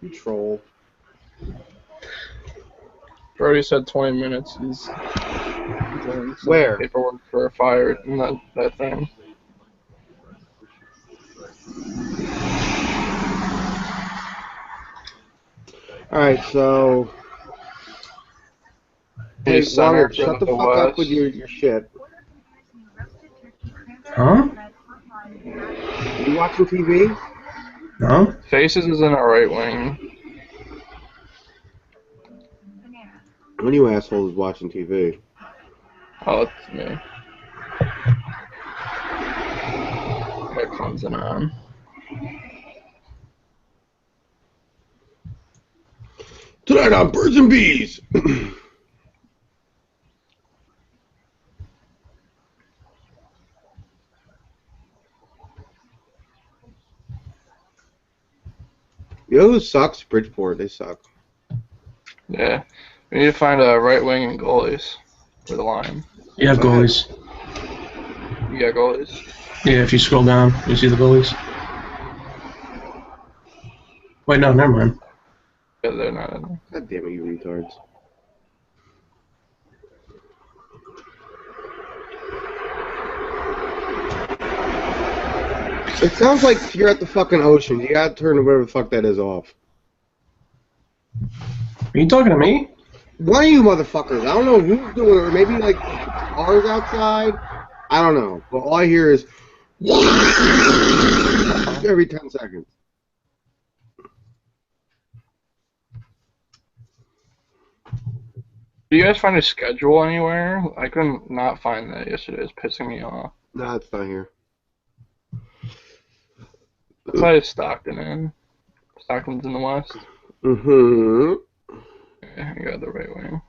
You troll. Brody said 20 minutes. He's doing some Where? paperwork for a fire in that thing. Alright, so... Hey, Wanger, shut the fuck up with your shit. Huh? You watching TV? No? Faces is in our right wing. One of you assholes is watching TV. Oh, it's me. That comes in on. Tonight on Birds and Bees! You know who sucks? Bridgeport. They suck. Yeah. We need to find a right wing and goalies for the line. You have goalies. You got goalies? Yeah, if you scroll down, you see the goalies. Wait, no, never mind. Yeah, they're not in there. God damn it, you retards. It sounds like you're at the fucking ocean. You gotta turn whatever the fuck that is off. Are you talking to me? One of you motherfuckers. I don't know who's doing it. Or maybe like cars outside. I don't know. But all I hear is every 10 seconds. Do you guys find a schedule anywhere? I couldn't not find that yesterday. It's pissing me off. No, it's not here. I thought it's Stockton in. Stockton's in the west. Mm-hmm. Yeah, you got the right wing.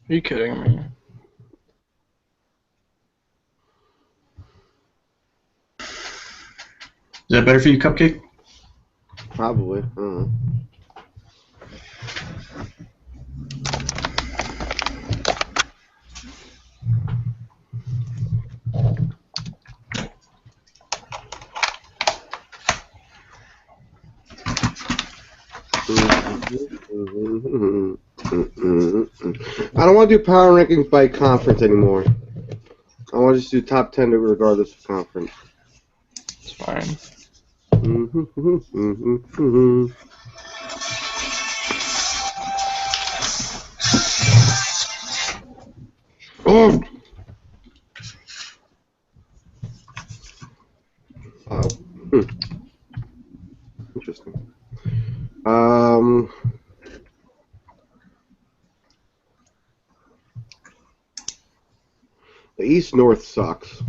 Are you kidding me? Is that better for you, Cupcake? Probably. I don't know. I don't want to do power rankings by conference anymore. I want to just do top 10 regardless of conference. It's fine. Oh! Interesting. The East-North sucks.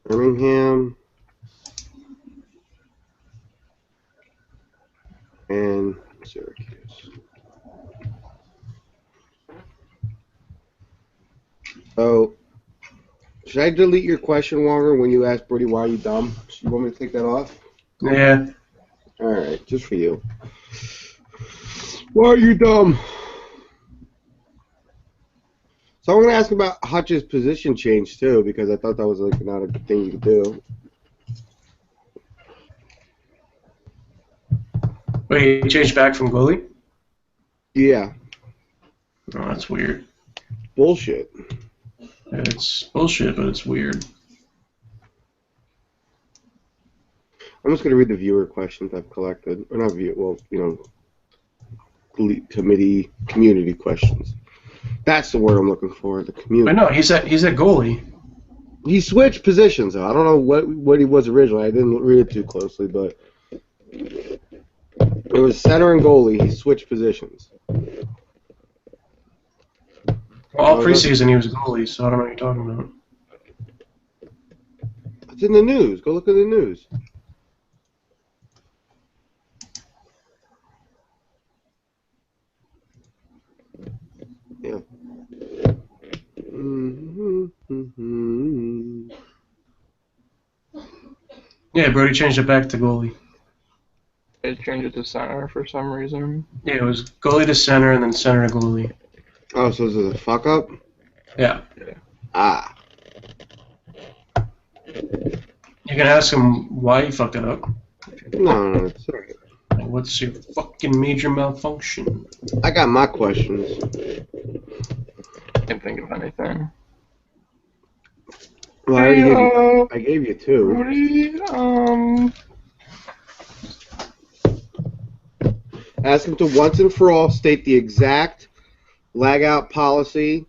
Birmingham and Syracuse. So, should I delete your question, Wonger, when you ask Brody why are you dumb? You want me to take that off? Yeah. Alright, just for you. Why are you dumb? So I'm going to ask about Hutch's position change, too, because I thought that was like not a good thing you could do. Wait, he changed back from goalie? Yeah. Oh, that's weird. Bullshit. It's bullshit, but it's weird. I'm just going to read the viewer questions I've collected. Or not viewer, well, you know, community questions. That's the word I'm looking for, the community. But no, he's at goalie. He switched positions, though. I don't know what he was originally. I didn't read it too closely, but... It was center and goalie. He switched positions. Well, all preseason he was a goalie, so I don't know what you're talking about. It's in the news. Go look at the news. Yeah. Yeah, Brody changed it back to goalie. They changed it to center for some reason. Yeah, it was goalie to center and then center to goalie. Oh, so this is a fuck up? Yeah. Ah. You can ask him why he fucked it up. No, it's alright. Like, what's your fucking major malfunction? I got my questions. Can't think of anything. Well, I gave you two. Brody, Ask him to once and for all state the exact lag out policy,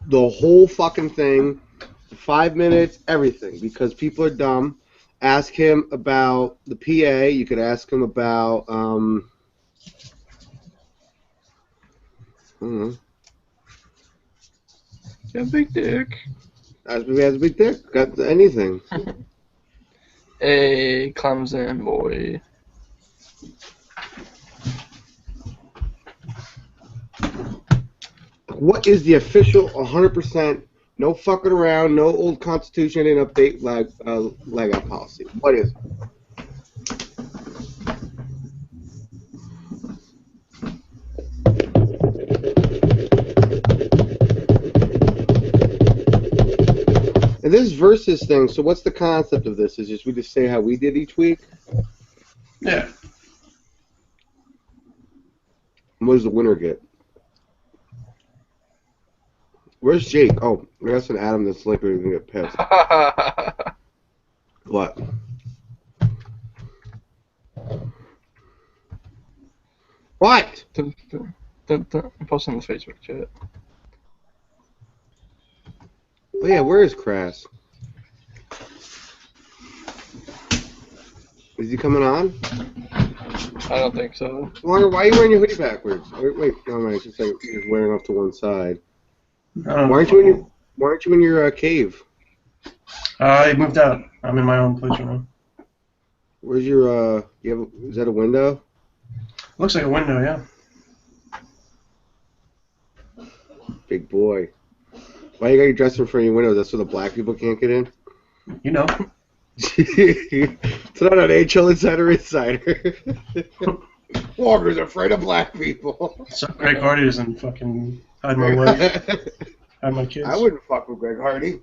the whole fucking thing, 5 minutes, everything, because people are dumb. Ask him about the PA. You could ask him about, I don't know. yeah, big dick. Ask him if he has a big dick. Got anything. Hey, Clemson boy. What is the official 100%, no fucking around, no old Constitution and update lag out policy? What is it? And this versus thing, so what's the concept of this? Is just we just say how we did each week? Yeah. And what does the winner get? Where's Jake? Oh, we got some Adam that's likely to get pissed. What? What? I'm posting this Facebook chat. Oh yeah, where is Crass? Is he coming on? I don't think so. Why are you wearing your hoodie backwards? Wait, no, man, it's just like you're wearing off to one side. Why aren't you in your cave? I moved out. I'm in my own place right now. Where's your is that a window? Looks like a window, yeah. Big boy. Why you got your dresser in front of your window? That's so the black people can't get in? You know. It's not an HL Insider Insider. Walker's afraid of black people. So Greg Hardy doesn't fucking hide my wife, hide my kids. I wouldn't fuck with Greg Hardy.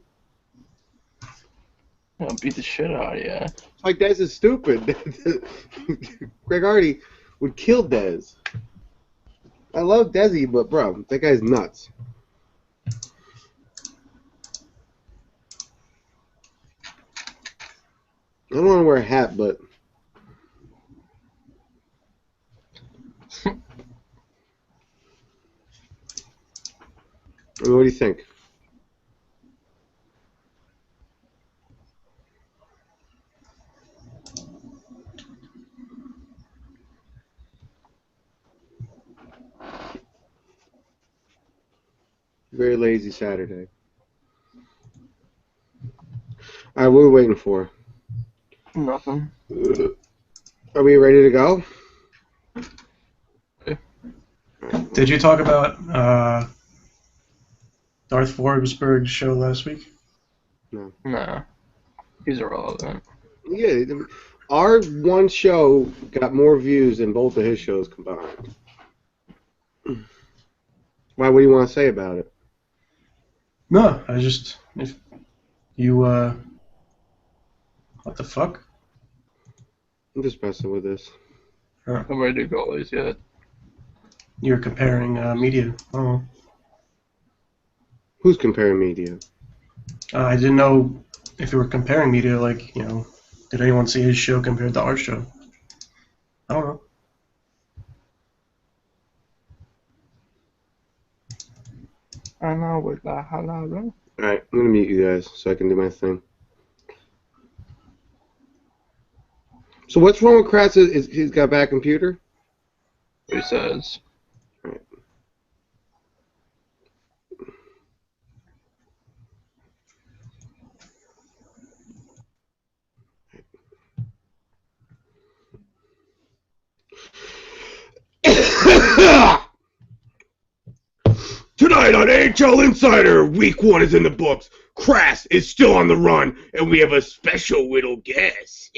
I'll beat the shit out of you. Like, Dez is stupid. Greg Hardy would kill Dez. I love Desi, but bro, that guy's nuts. I don't want to wear a hat, but what do you think? Very lazy Saturday. All right, what are we waiting for? Nothing. Are we ready to go? Did you talk about Darth Forsberg's show last week? No. No. He's irrelevant. Yeah, our one show got more views than both of his shows combined. Why? What do you want to say about it? No, if you what the fuck? I'm just messing with this. Nobody do goalies yet. You're comparing media. Oh, Who's comparing media? I didn't know if you were comparing media. Like, you know, did anyone see his show compared to our show? I don't know. I know with la hala, bro. Alright, I'm gonna mute you guys so I can do my thing. So what's wrong with Kratz? Is he's got a bad computer? What he says. Right. Tonight on AHL Insider, Week 1 is in the books. Kratz is still on the run, and we have a special little guest.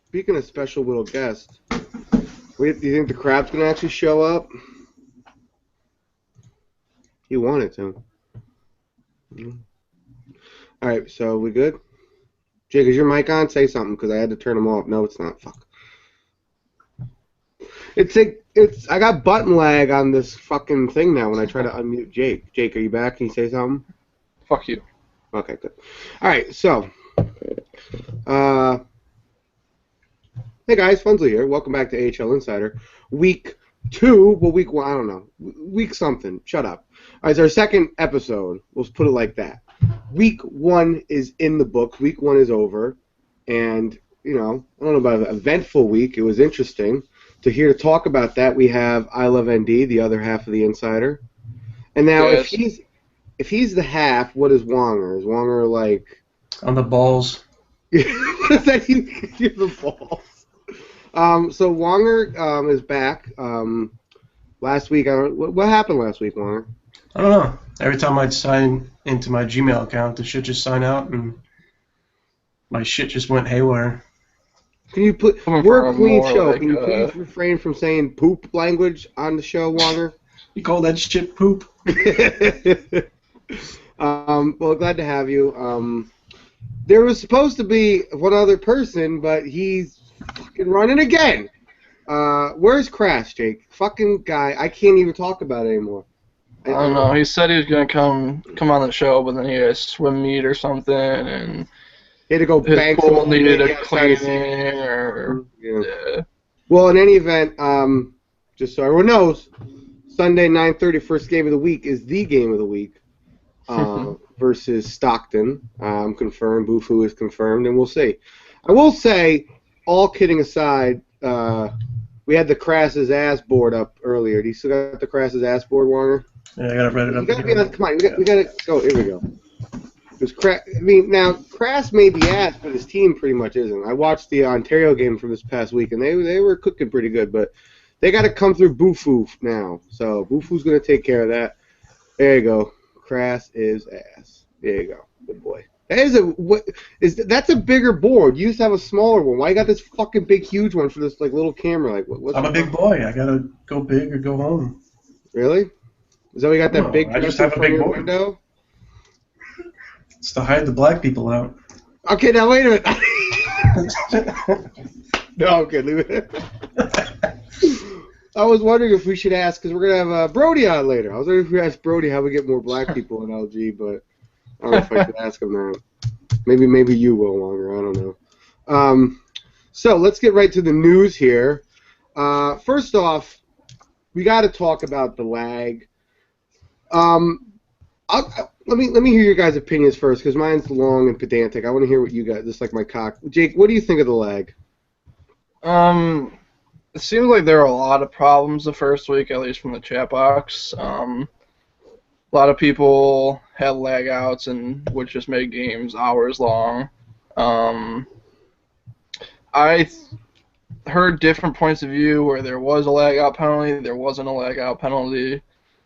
Speaking of special little guests, do you think the crab's going to actually show up? He wanted to. All right, so we good? Jake, is your mic on? Say something, because I had to turn them off. No, it's not. Fuck. I got button lag on this fucking thing now when I try to unmute Jake. Jake, are you back? Can you say something? Fuck you. Okay, good. All right, so, hey guys, Funsley here. Welcome back to AHL Insider. Week 2, well, week 1, I don't know. Week something. Shut up. All right, it's our second episode. We'll put it like that. Week 1 is in the books. Week 1 is over. And, you know, I don't know about an eventful week. It was interesting. To talk about that, we have I Love ND, the other half of the Insider. And now, Yes. if he's the half, what is Wonger? Is Wonger like... On the balls. Is that you give the balls? So Wonger is back. Last week, what happened last week, Wonger? I don't know. Every time I'd sign into my Gmail account, the shit just sign out, and my shit just went haywire. Can you put? Coming We're a from clean more show. like, Can you please refrain from saying poop language on the show, Wonger? You call that shit poop? Well, glad to have you. There was supposed to be one other person, but he's fucking running again. Where's Kratz, Jake? Fucking guy. I can't even talk about it anymore. I don't know. He said he was gonna come on the show, but then he had a swim meet or something, and he had to go his bang pool some needed lady a outside of cleaning, or yeah. Well, in any event, just so everyone knows, Sunday 9:30 first game of the week is the game of the week versus Stockton. Confirmed. Bufu is confirmed, and we'll see. I will say, all kidding aside, we had the Krass's ass board up earlier. Do you still got the Krass's ass board, Warner? Yeah, I gotta write it up. Come on, we gotta go. Here we go. Now Kratz may be ass, but his team pretty much isn't. I watched the Ontario game from this past week, and they were cooking pretty good, but they got to come through Bufu now. So Bufu's going to take care of that. There you go. Kratz is ass. There you go. Good boy. That's a bigger board. You used to have a smaller one. Why you got this fucking big, huge one for this like little camera? Like what's I'm a big boy. I gotta go big or go home. Really? Is that why you got that No, big I just dresser have a from big your board. window? It's to hide the black people out. Okay, now wait a minute. No, I'm good. Leave it. I was wondering if we should ask, because we're going to have Brody on later. I was wondering if we ask Brody how we get more black people in LG, but I don't know if I should ask him that. Maybe you will, Longer. I don't know. So let's get right to the news here. First off, we got to talk about the lag. Let me hear your guys' opinions first, because mine's long and pedantic. I want to hear what you guys, just like my cock. Jake, what do you think of the lag? It seems like there were a lot of problems the first week, at least from the chat box. A lot of people had lag outs, and which just made games hours long. I heard different points of view where there was a lag out penalty, there wasn't a lag out penalty.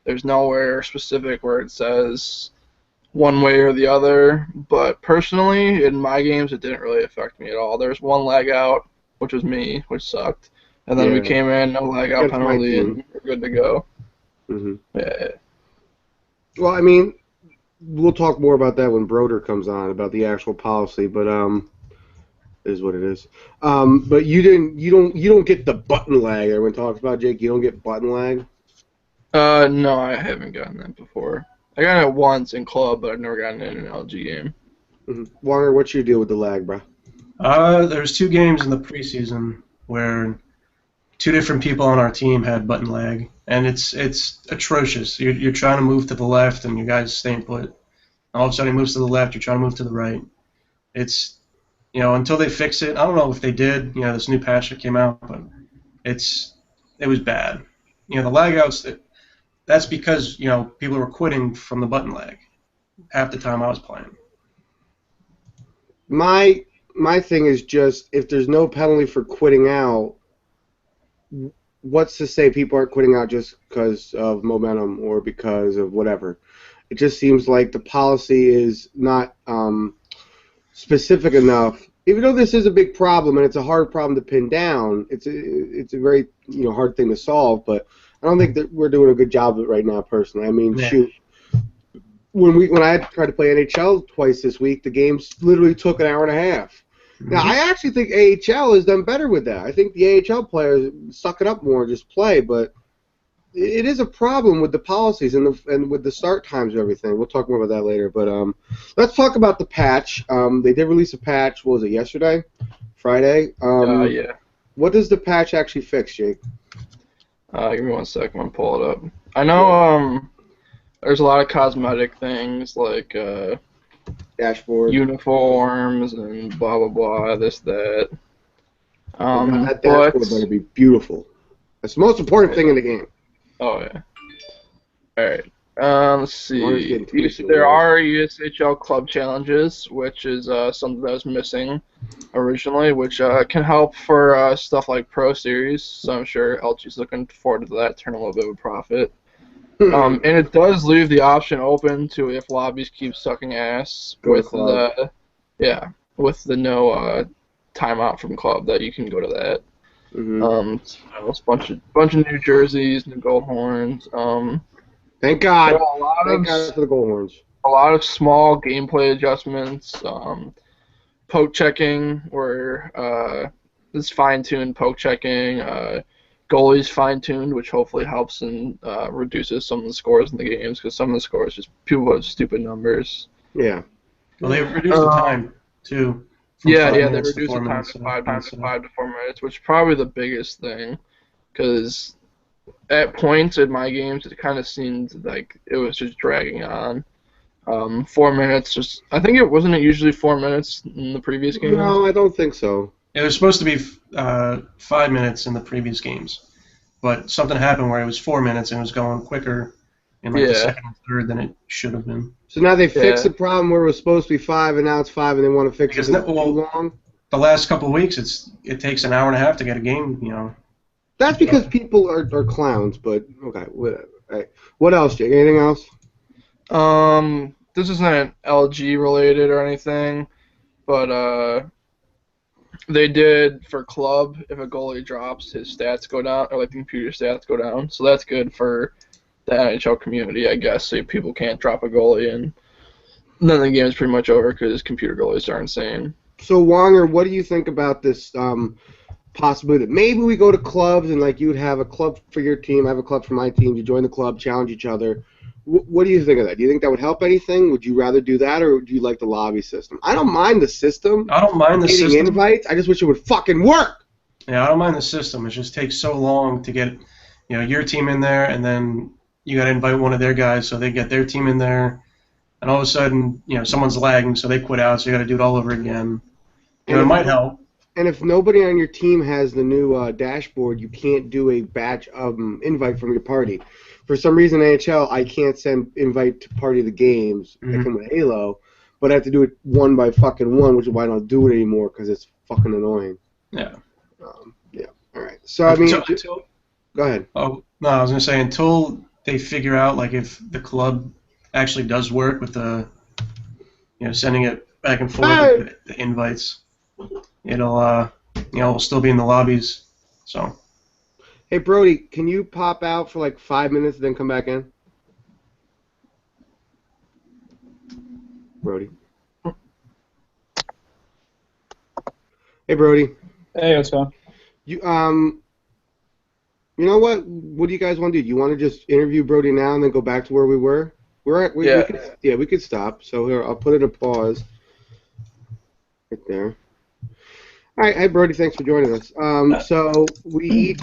There's nowhere specific where it says one way or the other. But personally, in my games, it didn't really affect me at all. There was one lag out, which was me, which sucked. And then we came in, no lag out penalty, and we're good to go. Mm-hmm. Yeah. Well, I mean, we'll talk more about that when Broder comes on, about the actual policy, but it is what it is. But you don't get the button lag everyone talks about, Jake. You don't get button lag? No, I haven't gotten that before. I got it once in club, but I've never gotten it in an LG game. Mm-hmm. Warner, what's your deal with the lag, bro? There's 2 games in the preseason where 2 different people on our team had button lag, and it's atrocious. You're trying to move to the left, and your guy's staying put. All of a sudden, he moves to the left. You're trying to move to the right. It's until they fix it. I don't know if they did. This new patch that came out, but it was bad. The lag outs. That's because people were quitting from the button lag half the time I was playing. My thing is just, if there's no penalty for quitting out, what's to say people aren't quitting out just because of momentum or because of whatever? It just seems like the policy is not specific enough. Even though this is a big problem and it's a hard problem to pin down, it's a very hard thing to solve. But I don't think that we're doing a good job of it right now, personally. I mean, shoot. When I tried to play NHL twice this week, the games literally took an hour and a half. Now, I actually think AHL has done better with that. I think the AHL players suck it up more and just play, but it is a problem with the policies and with the start times and everything. We'll talk more about that later. But let's talk about the patch. They did release a patch. What was it, yesterday? Friday? Yeah. What does the patch actually fix, Jake? Give me 1 second. I'm pull it up. I know there's a lot of cosmetic things like Dashboard. uniforms and blah, blah, blah, this, that. That dashboard better be beautiful. That's the most important thing in the game. Oh, yeah. All right. Let's see. There There are USHL club challenges, which is something that was missing originally, which can help for stuff like Pro Series. So I'm sure LG's looking forward to that, turn a little bit of a profit. And it does leave the option open to, if lobbies keep sucking ass, with the no timeout from club, that you can go to that. It's a bunch of new jerseys, new gold horns. Thank God. Thank God for the gold horns. A lot of small gameplay adjustments. Poke checking, where it's fine-tuned poke checking. Goalies fine-tuned, which hopefully helps and reduces some of the scores in the games, because some of the scores just people have stupid numbers. Yeah. Well, they reduced the time too. They reduced the time to 5 to 4 minutes, which is probably the biggest thing, because at points in my games it kind of seemed like it was just dragging on. 4 minutes, I think it wasn't usually 4 minutes in the previous game. No, I don't think so. It was supposed to be 5 minutes in the previous games, but something happened where it was 4 minutes and it was going quicker in the second and third than it should have been. So now they fixed the problem where it was supposed to be 5 and now it's 5 and they want to fix it too long? The last couple of weeks, it takes an hour and a half to get a game, That's because people are clowns, but okay, whatever. Right. What else, Jake? Anything else? This isn't LG related or anything, but they did for club, if a goalie drops, his stats go down, or like the computer stats go down. So that's good for the NHL community, I guess, so people can't drop a goalie, and then the game is pretty much over because computer goalies are insane. So Wonger, what do you think about this possibility that maybe we go to clubs and like you would have a club for your team, I have a club for my team, you join the club, challenge each other. What do you think of that? Do you think that would help anything? Would you rather do that, or would you like the lobby system? I don't mind the system. I don't mind the system. Invites. I just wish it would fucking work. Yeah, I don't mind the system. It just takes so long to get, your team in there, and then you got to invite one of their guys, so they get their team in there, and all of a sudden, someone's lagging, so they quit out, so you got to do it all over again. It might help. And if nobody on your team has the new dashboard, you can't do a batch invite from your party. For some reason, NHL, I can't send invite to party the games. I come with Halo, but I have to do it 1 by fucking 1, which is why I don't do it anymore, because it's fucking annoying. Yeah. Yeah. All right. So I mean, go ahead. Oh no, I was gonna say until they figure out like if the club actually does work with the, sending it back and forth with the invites, it'll we'll still be in the lobbies. So. Hey, Brody, can you pop out for like 5 minutes and then come back in? Brody. Hey, Brody. Hey, what's going on? You know what? What do you guys want to do? You want to just interview Brody now and then go back to where we were? We could stop. So here, I'll put it in a pause. Right there. All right, hey Brody, thanks for joining us. So we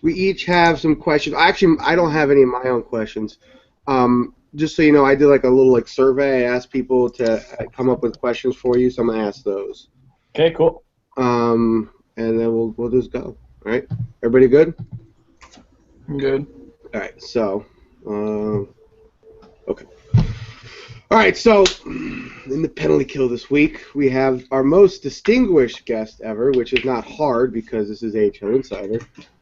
each have some questions. Actually, I don't have any of my own questions. Just so you know, I did like a little like survey. I asked people to come up with questions for you, so I'm gonna ask those. Okay, cool. And then we'll just go. All right, everybody good? I'm good. All right, so okay. All right, so in the penalty kill this week, we have our most distinguished guest ever, which is not hard because this is AHL Insider.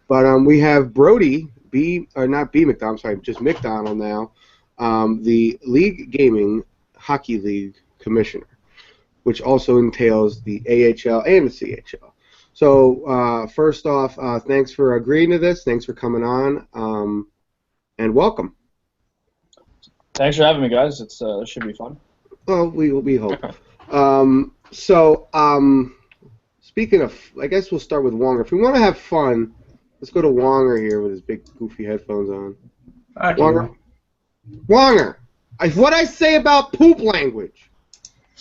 But we have Brody not B McDonald, sorry, just McDonald now, the League Gaming Hockey League Commissioner, which also entails the AHL and the CHL. So first off, thanks for agreeing to this. Thanks for coming on, and welcome. Thanks for having me, guys. It should be fun. Well, we hope. Speaking of, I guess we'll start with Wonger. If we want to have fun, let's go to Wonger here with his big goofy headphones on. Wonger, what I say about poop language?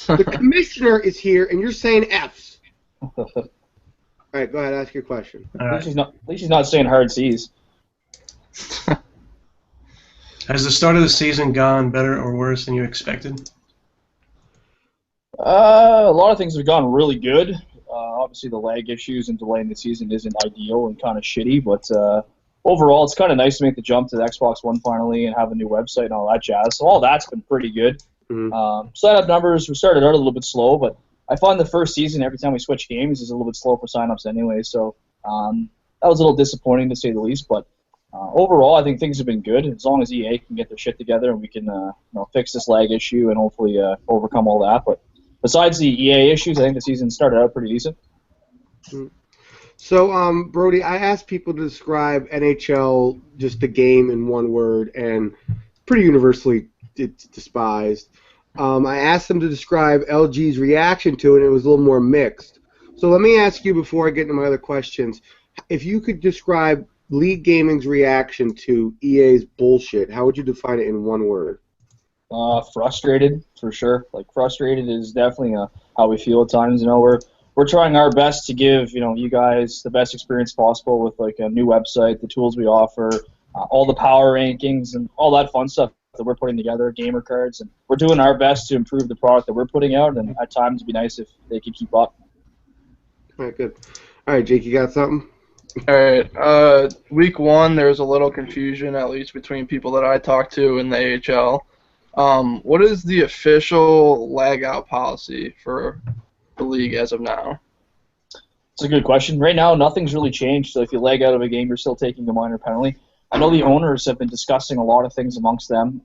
The commissioner is here, and you're saying F's. All right, go ahead. Ask your question. At least he's not saying hard C's. Has the start of the season gone better or worse than you expected? A lot of things have gone really good. Obviously, the lag issues and delaying the season isn't ideal and kind of shitty, but overall, it's kind of nice to make the jump to the Xbox One finally and have a new website and all that jazz. So all that's been pretty good. Mm-hmm. Sign-up numbers, we started out a little bit slow, but I find the first season, every time we switch games, is a little bit slow for sign-ups anyway. So that was a little disappointing to say the least, but overall, I think things have been good. As long as EA can get their shit together and we can fix this lag issue and hopefully overcome all that. But besides the EA issues, I think the season started out pretty decent. So, Brody, I asked people to describe NHL, just the game, in one word, and pretty universally it's despised. I asked them to describe LG's reaction to it, and it was a little more mixed. So let me ask you before I get into my other questions, if you could describe League Gaming's reaction to EA's bullshit, how would you define it in one word? Frustrated, for sure. Like, frustrated is definitely how we feel at times. You know, we're trying our best to give, you guys the best experience possible with, like, a new website, the tools we offer, all the power rankings, and all that fun stuff that we're putting together, gamer cards, and we're doing our best to improve the product that we're putting out, and at times it'd be nice if they could keep up. All right, good. All right, Jake, you got something? All right. Week one, there was a little confusion, at least between people that I talked to in the AHL. What is the official lag-out policy for the league as of now? It's a good question. Right now, nothing's really changed, so if you lag out of a game, you're still taking a minor penalty. I know the owners have been discussing a lot of things amongst them.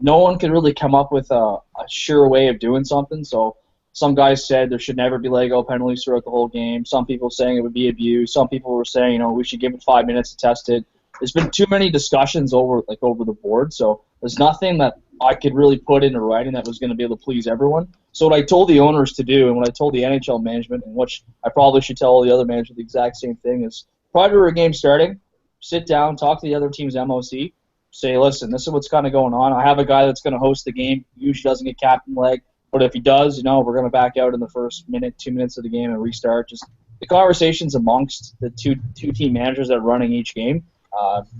No one can really come up with a sure way of doing something, so some guys said there should never be lag-out penalties throughout the whole game. Some people saying it would be abused. Some people were saying, we should give it 5 minutes to test it. There's been too many discussions over the board, so there's nothing that I could really put into writing that was going to be able to please everyone. So what I told the owners to do, and what I told the NHL management, and which I probably should tell all the other managers the exact same thing, is prior to a game starting, sit down, talk to the other team's MOC, say, listen, this is what's kind of going on. I have a guy that's going to host the game. He usually doesn't get captain leg. But if he does, we're going to back out in the first minute, 2 minutes of the game and restart. Just the conversations amongst the two team managers that are running each game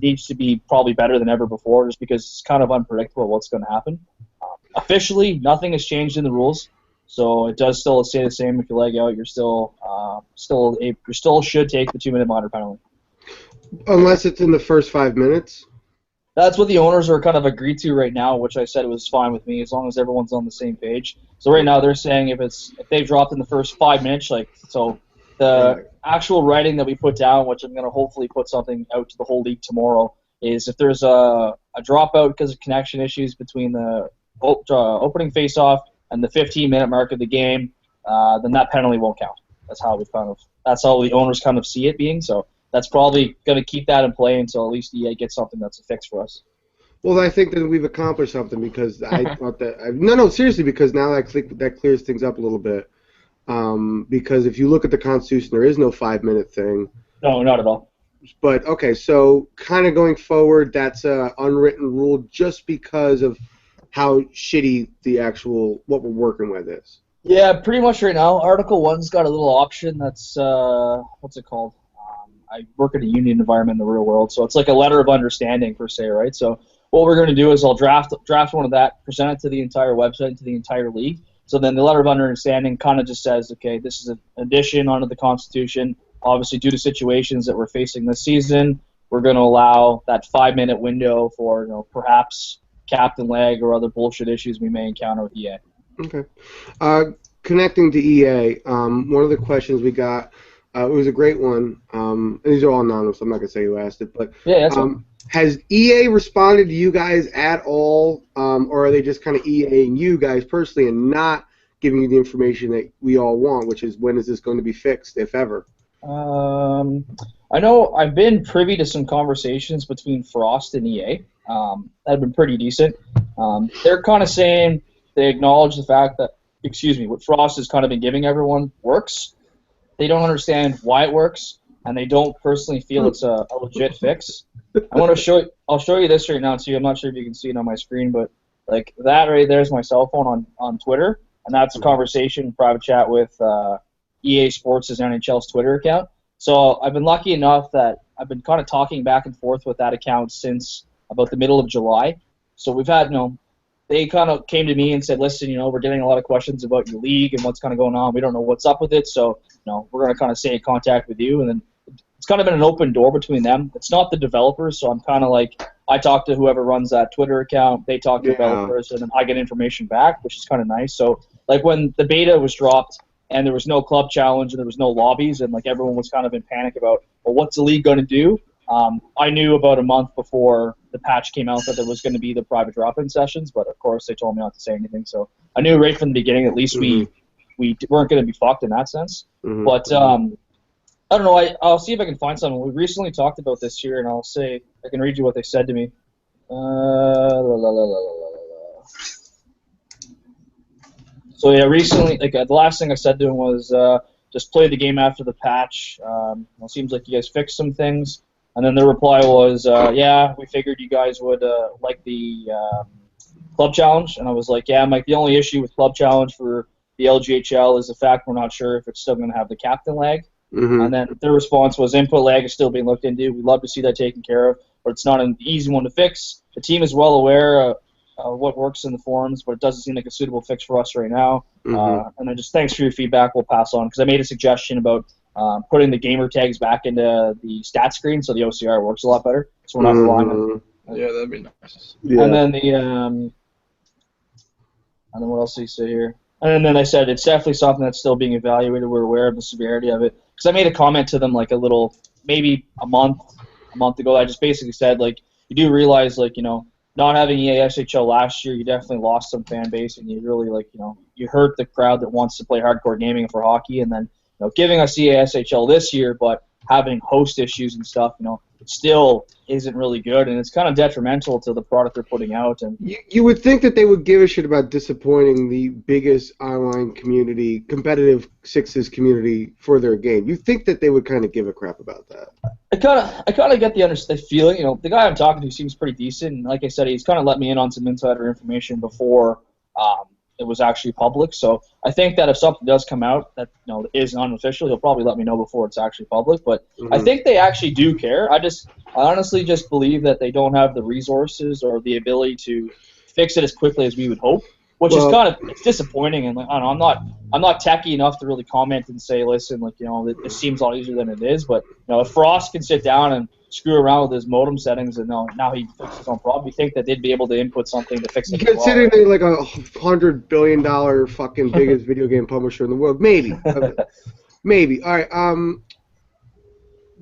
needs to be probably better than ever before, just because it's kind of unpredictable what's going to happen. Officially, nothing has changed in the rules, so it does still stay the same. If you leg out, you're still should take the 2 minute minor penalty. Unless it's in the first 5 minutes. That's what the owners are kind of agreed to right now, which I said was fine with me as long as everyone's on the same page. So right now they're saying if they've dropped in the first 5 minutes, the actual writing that we put down, which I'm going to hopefully put something out to the whole league tomorrow, is if there's a dropout because of connection issues between the opening faceoff and the 15-minute mark of the game, then that penalty won't count. That's how the owners kind of see it being. So that's probably going to keep that in play until at least EA gets something that's a fix for us. Well, I think that we've accomplished something because I thought that no, seriously, because now that clears things up a little bit. Because if you look at the Constitution, there is no 5 minute thing. No, not at all. But okay, so kind of going forward, that's an unwritten rule just because of how shitty the actual what we're working with is. Yeah, pretty much right now. Article 1's got a little option that's, what's it called? I work in a union environment in the real world, so it's like a letter of understanding per se, right? So what we're going to do is I'll draft one of that, present it to the entire website, to the entire league. So then the letter of understanding kind of just says, okay, this is an addition onto the Constitution. Obviously, due to situations that we're facing this season, we're going to allow that 5-minute window for perhaps captain lag or other bullshit issues we may encounter with EA. Okay. Connecting to EA, one of the questions we got, it was a great one. And these are all anonymous, so I'm not going to say who asked it. But Yeah, that's has EA responded to you guys at all, or are they just kind of EAing you guys personally and not giving you the information that we all want, which is when is this going to be fixed, if ever? I know I've been privy to some conversations between Frost and EA that have been pretty decent. They're kind of saying they acknowledge the fact that, what Frost has kind of been giving everyone works. They don't understand why it works, and they don't personally feel it's a legit fix. I'll show you this right now too. I'm not sure if you can see it on my screen, but like that right there is my cell phone on Twitter, and that's a conversation, private chat with EA Sports' NHL's Twitter account. So I've been lucky enough that I've been kind of talking back and forth with that account since about the middle of July. So we've had, they kind of came to me and said, listen, we're getting a lot of questions about your league and what's kind of going on. We don't know what's up with it, so we're going to kind of stay in contact with you. And then it's kind of been an open door between them. It's not the developers, so I'm kind of like, I talk to whoever runs that Twitter account, they talk to developers, and then I get information back, which is kind of nice. So like when the beta was dropped and there was no club challenge and there was no lobbies and like everyone was kind of in panic about, well, what's the league going to do? I knew about a month before the patch came out that there was going to be the private drop-in sessions, but of course they told me not to say anything. So I knew right from the beginning at least we weren't going to be fucked in that sense. But I don't know. I'll see if I can find something. We recently talked about this here, and I can read you what they said to me. So yeah, recently, the last thing I said to him was just play the game after the patch. It seems like you guys fixed some things. And then the reply was, yeah, we figured you guys would like the club challenge. And I was like, yeah, Mike, the only issue with club challenge for the LGHL is the fact we're not sure if it's still going to have the captain lag. And then their response was input lag is still being looked into. We'd love to see that taken care of, but it's not an easy one to fix. The team is well aware of what works in the forums, but it doesn't seem like a suitable fix for us right now. And then just thanks for your feedback. We'll pass on, because I made a suggestion about putting the gamer tags back into the stat screen so the OCR works a lot better, so we're not relying on. Yeah, that'd be nice. Yeah. And then and then what else did he say here? And then I said it's definitely something that's still being evaluated. We're aware of the severity of it. Because I made a comment to them like maybe a month ago. I just basically said, like, you do realize, like, not having EA SHL last year, you definitely lost some fan base, and you really, like, you hurt the crowd that wants to play hardcore gaming for hockey. And then, giving us EA SHL this year, but having host issues and stuff, still isn't really good, and it's kind of detrimental to the product they're putting out. And you would think that they would give a shit about disappointing the biggest online community, competitive Sixes community for their game. You think that they would kind of give a crap about that? I kind of get the feeling. The guy I'm talking to seems pretty decent, and like I said, he's kind of let me in on some insider information before it was actually public. So I think that if something does come out that is unofficial, he'll probably let me know before it's actually public. But I think they actually do care. I honestly just believe that they don't have the resources or the ability to fix it as quickly as we would hope, which is kind of, it's disappointing. And like, I don't know, I'm not techie enough to really comment and say, listen, like, it seems a lot easier than it is. But if Frost can sit down and screw around with his modem settings and now he fixes his own problem, you think that they'd be able to input something to fix it? Considering they're like $100 billion fucking biggest video game publisher in the world, maybe. Maybe. All right.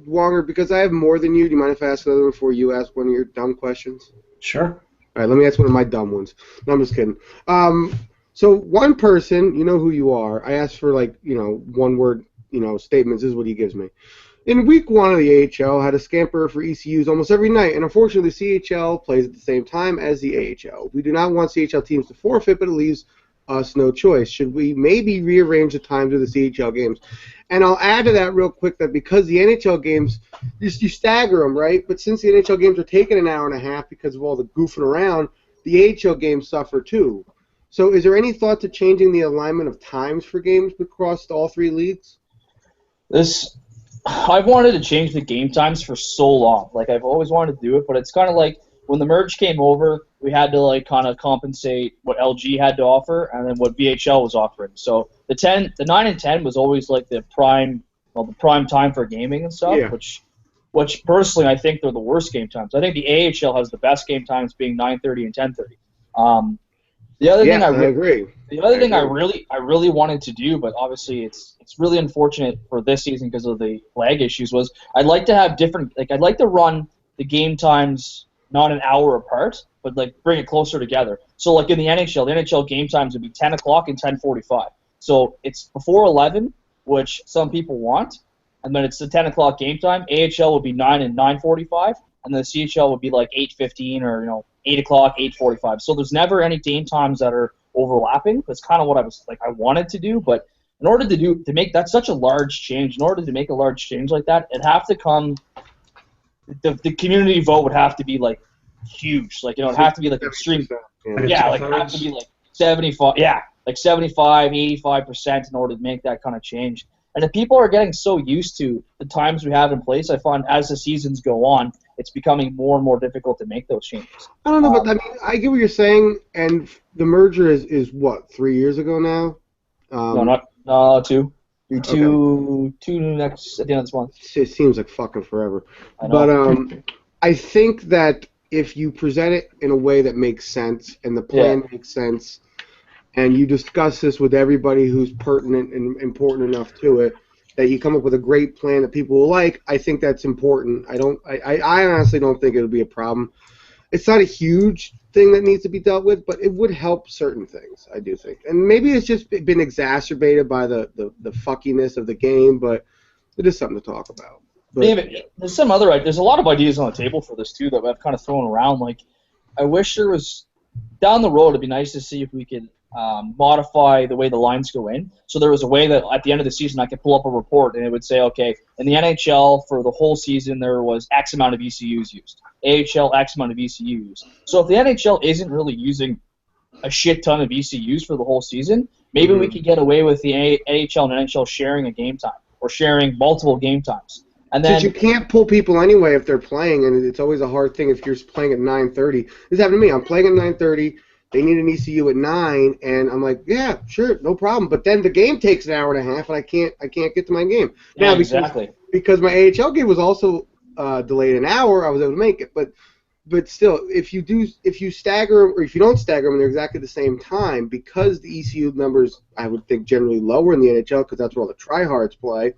Wonger, because I have more than you, do you mind if I ask another one before you ask one of your dumb questions? Sure. All right, let me ask one of my dumb ones. No, I'm just kidding. So one person, you know who you are. I asked for one-word, statements. This is what he gives me. In week 1 of the AHL, had a scamper for ECUs almost every night, and unfortunately the CHL plays at the same time as the AHL. We do not want CHL teams to forfeit, but it leaves us no choice. Should we maybe rearrange the times of the CHL games? And I'll add to that real quick that because the NHL games, you stagger them, right? But since the NHL games are taking an hour and a half because of all the goofing around, the AHL games suffer too. So is there any thought to changing the alignment of times for games across all 3 leagues? I've wanted to change the game times for so long. Like, I've always wanted to do it, but it's kind of like when the merge came over, we had to like kind of compensate what LG had to offer and then what VHL was offering. So the 9 and 10 was always like the prime time for gaming and stuff, Yeah. which personally I think they're the worst game times. I think the AHL has the best game times being 9:30 and 10:30. The other thing I agree. The other thing I really wanted to do, but obviously it's really unfortunate for this season because of the lag issues, was I'd like to have different, like I'd like to run the game times not an hour apart, but like bring it closer together. So like in the NHL game times would be 10 o'clock and 10:45. So it's before 11, which some people want, and then it's the 10 o'clock game time. AHL would be 9 and 9:45, and then the CHL would be like 8:15 or 8 o'clock, 8:45. So there's never any game times that are overlapping. That's kind of what I wanted to do, but in order to make that such a large change, in order to make a large change like that, it'd have to come. The community vote would have to be like huge. Like it'd have to be like extreme. Yeah, like it'd have to be like 75. Yeah, like 75, 85% in order to make that kind of change. And if people are getting so used to the times we have in place, I find as the seasons go on, it's becoming more and more difficult to make those changes. I don't know, but I mean, I get what you're saying, and the merger is what, 3 years ago now? No, 2. Two next at the end of this month. It seems like fucking forever. I know. But I think that if you present it in a way that makes sense and the plan makes sense, and you discuss this with everybody who's pertinent and important enough to it, that you come up with a great plan that people will like, I think that's important. I honestly don't think it'll be a problem. It's not a huge thing that needs to be dealt with, but it would help certain things, I do think. And maybe it's just been exacerbated by the fuckiness of the game, but it is something to talk about. But, David, there's a lot of ideas on the table for this too that I've kind of thrown around. Like, I wish there was, down the road, it'd be nice to see if we could modify the way the lines go in. So there was a way that at the end of the season I could pull up a report and it would say, okay, in the NHL for the whole season there was X amount of ECUs used. AHL, X amount of ECUs. So if the NHL isn't really using a shit ton of ECUs for the whole season, maybe we could get away with the AHL and NHL sharing a game time or sharing multiple game times. And then, you can't pull people anyway if they're playing, and it's always a hard thing if you're playing at 9:30. This happened to me. I'm playing at 9:30. They need an ECU at 9, and I'm like, yeah, sure, no problem. But then the game takes an hour and a half, and I can't get to my game. Yeah, now, because my AHL game was also delayed an hour, I was able to make it. But still, if you stagger them, or if you don't stagger them, they're exactly the same time, because the ECU numbers, I would think, generally lower in the NHL, because that's where all the tryhards play,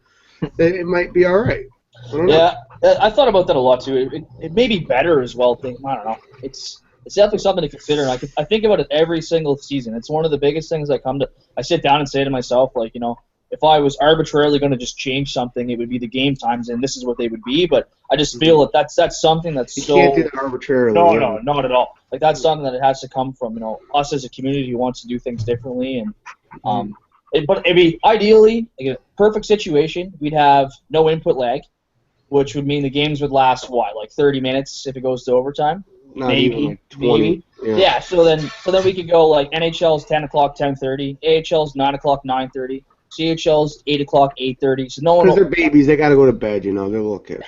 then it might be all right. Yeah, I thought about that a lot too. It may be better as well. I don't know. It's definitely something to consider. And I think about it every single season. It's one of the biggest things I sit down and say to myself, like, if I was arbitrarily going to just change something, it would be the game times, and this is what they would be. But I just feel that that's something that's you can't do that arbitrarily. No, not at all. Like, that's something that it has to come from us as a community who wants to do things differently. And but it'd be ideally, like, a perfect situation. We'd have no input lag, which would mean the games would last like 30 minutes if it goes to overtime. Not even like 20. Maybe. Yeah. So then we could go like NHL's 10 o'clock, 10:30, AHL's 9 o'clock, 9:30, CHL's 8 o'clock, 8:30. So no one. Because they're babies, they got to go to bed. They're little kids.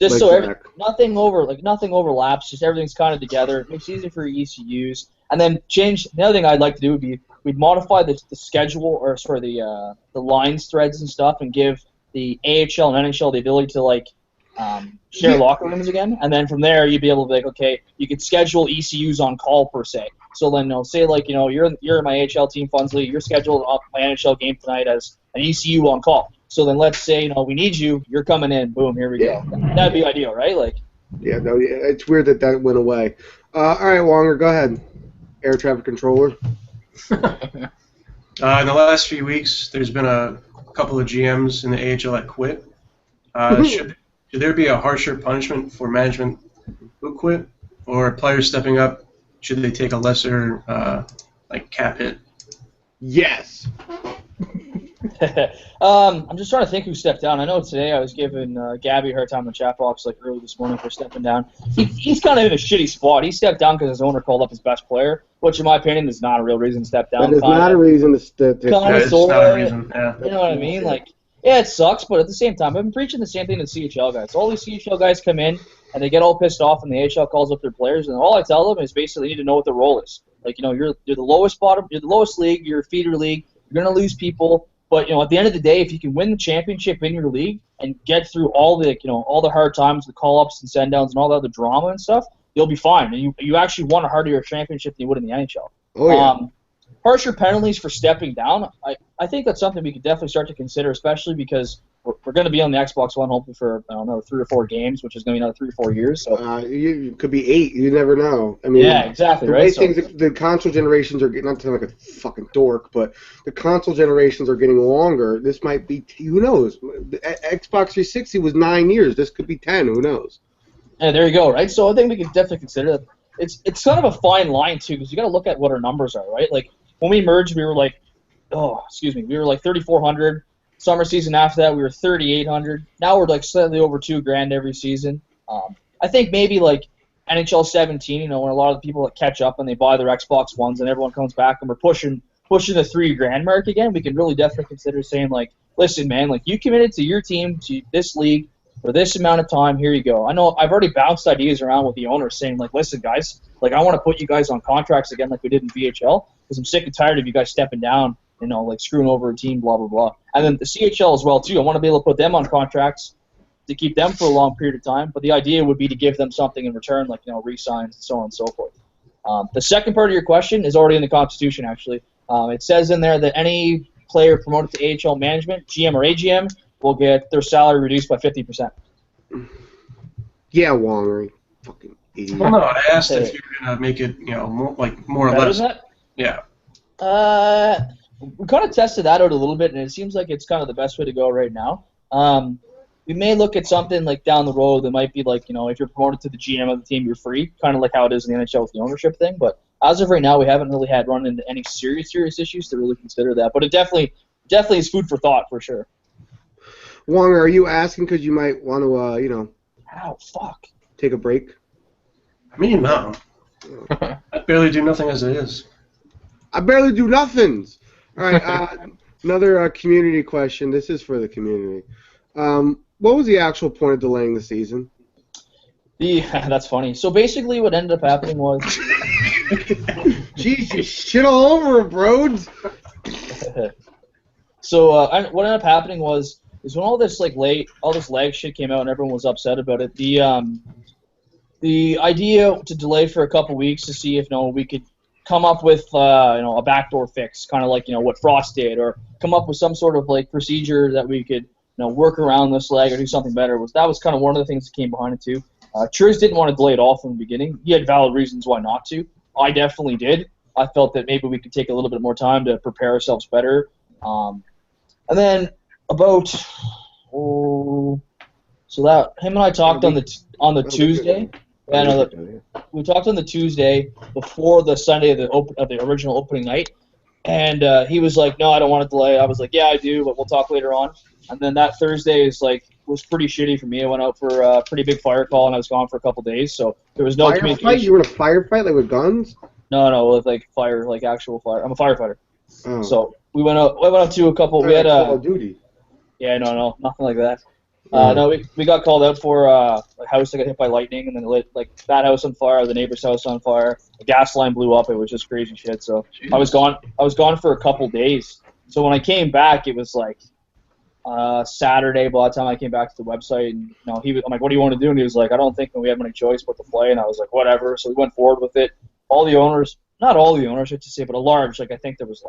Just so nothing overlaps. Just everything's kind of together. It makes it easier for ECUs. And then change. The other thing I'd like to do would be we'd modify the schedule, or sorry, the lines threads and stuff, and give the AHL and NHL the ability to share locker rooms again, and then from there you'd be able to be like, okay, you could schedule ECUs on call per se. So then say you're in my AHL team, Funsley, you're scheduled off my NHL game tonight as an ECU on call. So then let's say we need you, you're coming in, boom, here we go. That'd be ideal, right? It's weird that went away. All right, Wonger, go ahead. Air traffic controller. In the last few weeks, there's been a couple of GMs in the AHL that quit. Should there be a harsher punishment for management who quit, or players stepping up? Should they take a lesser cap hit? Yes. I'm just trying to think who stepped down. I know today I was giving Gabby a hard time in the chat box like early this morning for stepping down. He's kind of in a shitty spot. He stepped down because his owner called up his best player, which in my opinion is not a real reason to step down. That is not a reason to Yeah, it's not a reason. Yeah. You know what I mean? Like, yeah, it sucks, but at the same time, I've been preaching the same thing to CHL guys. All these CHL guys come in and they get all pissed off, and the AHL calls up their players, and all I tell them is basically you need to know what the role is. Like, you're the lowest bottom, you're the lowest league, you're a feeder league, you're gonna lose people. But at the end of the day, if you can win the championship in your league and get through all the hard times, the call-ups and send-downs and all the other drama and stuff, you'll be fine. And you actually won a harder championship than you would in the NHL. Oh yeah. Harsher penalties for stepping down. I think that's something we could definitely start to consider, especially because we're going to be on the Xbox One hopefully for another 3 or 4 games, which is going to be another 3 or 4 years. So it could be 8. You never know. I mean, yeah, exactly. The right. way the console generations are getting, not to sound like a fucking dork, but the console generations are getting longer. This might be, who knows? The Xbox 360 was 9 years. This could be 10. Who knows? Yeah, there you go. Right. So I think we can definitely consider that. It's kind of a fine line too, because you got to look at what our numbers are, right? Like when we merged, we were like, we were like 3,400. Summer season after that, we were 3,800. Now we're like slightly over $2,000 every season. I think maybe like NHL 17, when a lot of the people that catch up and they buy their Xbox Ones and everyone comes back and we're pushing the $3,000 mark again, we can really definitely consider saying like, listen, man, like you committed to your team, to this league for this amount of time. Here you go. I know I've already bounced ideas around with the owners saying like, listen, guys, like I want to put you guys on contracts again like we did in VHL because I'm sick and tired of you guys stepping down. Like screwing over a team, blah, blah, blah. And then the CHL as well, too. I want to be able to put them on contracts to keep them for a long period of time. But the idea would be to give them something in return, like, re-signs and so on and so forth. The second part of your question is already in the Constitution, actually. It says in there that any player promoted to AHL management, GM or AGM, will get their salary reduced by 50%. Yeah, Wonger. Fucking idiot. Well, no, I asked if you were going to make it, more or Better less. than that? Yeah. We kind of tested that out a little bit, and it seems like it's kind of the best way to go right now. We may look at something like down the road that might be like, if you're promoted to the GM of the team, you're free, kind of like how it is in the NHL with the ownership thing. But as of right now, we haven't really run into any serious issues to really consider that. But it definitely is food for thought for sure. Wonger, are you asking because you might want to, Ow, fuck. take a break? Me, no. I barely do nothing as it is. I barely do nothings. All right, another community question. This is for the community. What was the actual point of delaying the season? That's funny. So basically what ended up happening was... Jeez, you shit all over it, bros. So what ended up happening was when all this lag shit came out and everyone was upset about it, the idea to delay for a couple weeks to see if we could come up with a backdoor fix, kind of like what Frost did, or come up with some sort of like procedure that we could work around this lag or do something better. That was kind of one of the things that came behind it too. Churs didn't want to delay it all from the beginning. He had valid reasons why not to. I definitely did. I felt that maybe we could take a little bit more time to prepare ourselves better. And then about so that him and I talked on the Tuesday. Yeah, no, we talked on the Tuesday before the Sunday of the original opening night, and he was like, "No, I don't want to delay." I was like, "Yeah, I do, but we'll talk later on." And then that Thursday was pretty shitty for me. I went out for a pretty big fire call, and I was gone for a couple days, so there was no communication. You were in a firefight, like with guns? No, with like fire, like actual fire. I'm a firefighter. Oh. So we went out to a couple. We had Call of Duty. Yeah, no, nothing like that. No, we got called out for a house that got hit by lightning, and then lit that house on fire, the neighbor's house on fire. The gas line blew up. It was just crazy shit. So I was gone for a couple days. So when I came back, it was like Saturday. By the time I came back to the website, and I'm like, "What do you want to do?" And he was like, "I don't think we have any choice but to play." And I was like, "Whatever." So we went forward with it. All the owners, not all the owners, I should say, but a large, I think there was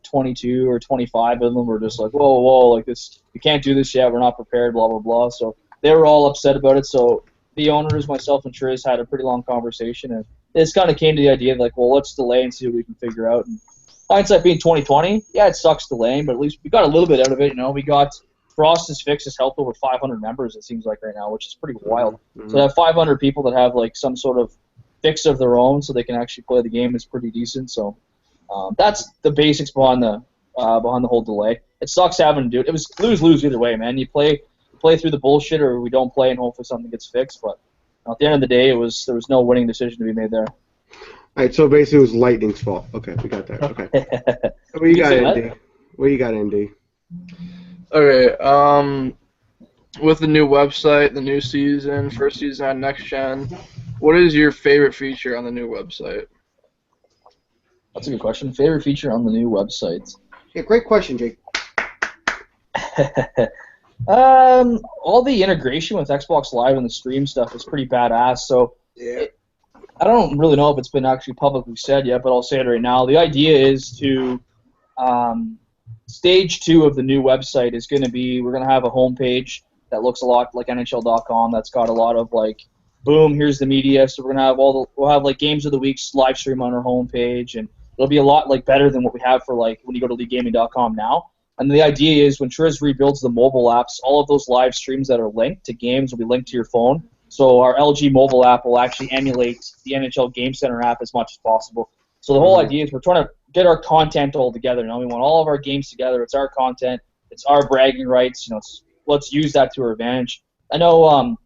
22 or 25 of them were just like, whoa, like this, we can't do this yet, we're not prepared, blah, blah, blah. So they were all upset about it. So the owners, myself and Triz, had a pretty long conversation, and this kind of came to the idea of let's delay and see what we can figure out. And hindsight being 2020, yeah, it sucks delaying, but at least we got a little bit out of it. We got Frost's Fix has helped over 500 members, it seems like right now, which is pretty wild. Mm-hmm. So to have 500 people that have some sort of fix of their own so they can actually play the game is pretty decent. So that's the basics behind behind the whole delay. It sucks having to do it. It was lose-lose either way, man. You play through the bullshit, or we don't play and hopefully something gets fixed. But at the end of the day, there was no winning decision to be made there. All right, so basically it was Lightning's fault. Okay, we got that. Okay. What you got, Andy? What you got, Andy? Okay, with the new website, the new season, first season on Next Gen, what is your favorite feature on the new website? That's a good question. Favorite feature on the new website? Yeah, great question, Jake. All the integration with Xbox Live and the stream stuff is pretty badass. So Yeah. I don't really know if it's been actually publicly said yet, but I'll say it right now. The idea is to stage 2 of the new website is going to be, we're going to have a homepage that looks a lot like NHL.com. That's got a lot of like, boom, here's the media. So we're going to have we'll have like games of the week live stream on our homepage, and it'll be a lot like better than what we have for like when you go to leaguegaming.com now. And the idea is when Triz rebuilds the mobile apps, all of those live streams that are linked to games will be linked to your phone. So our LG mobile app will actually emulate the NHL Game Center app as much as possible. So the whole idea is we're trying to get our content all together. We want all of our games together. It's our content. It's our bragging rights. Let's use that to our advantage. I know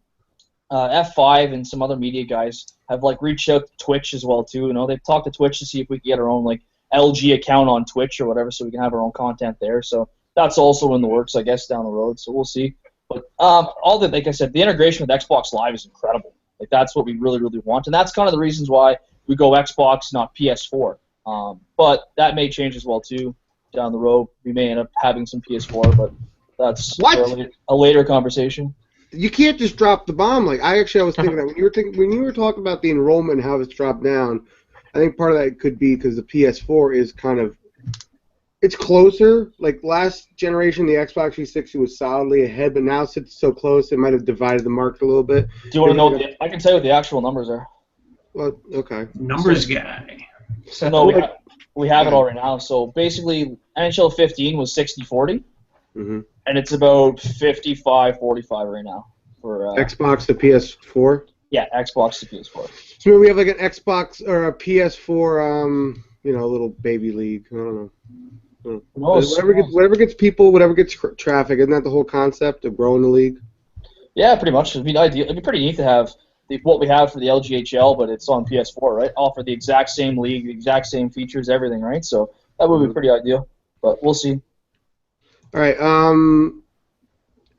F5 and some other media guys have like reached out to Twitch as well too. They've talked to Twitch to see if we can get our own like LG account on Twitch or whatever, so we can have our own content there. So that's also in the works, I guess, down the road. So we'll see. But like I said, the integration with Xbox Live is incredible. Like that's what we really, really want, and that's kind of the reasons why we go Xbox, not PS4. But that may change as well too down the road. We may end up having some PS4, but that's a later conversation. You can't just drop the bomb. Like I was thinking that when you were talking about the enrollment and how it's dropped down. I think part of that could be because the PS4 is kind of, it's closer. Like last generation, the Xbox 360 was solidly ahead, but now it's so close it might have divided the market a little bit. Do you want to know? I can tell you what the actual numbers are. Well, okay. Numbers guy. So no, we have it all right now. So basically, NHL 15 was 60-40, and it's about 55-45 right now for Xbox to PS4. Yeah, Xbox to PS4. So we have like an Xbox or a PS4, a little baby league. I don't know. Whatever gets people, whatever gets traffic. Isn't that the whole concept of growing the league? Yeah, pretty much. It'd be pretty neat to have what we have for the LGHL, but it's on PS4, right? Offer the exact same league, the exact same features, everything, right? So that would be pretty ideal. But we'll see. All right.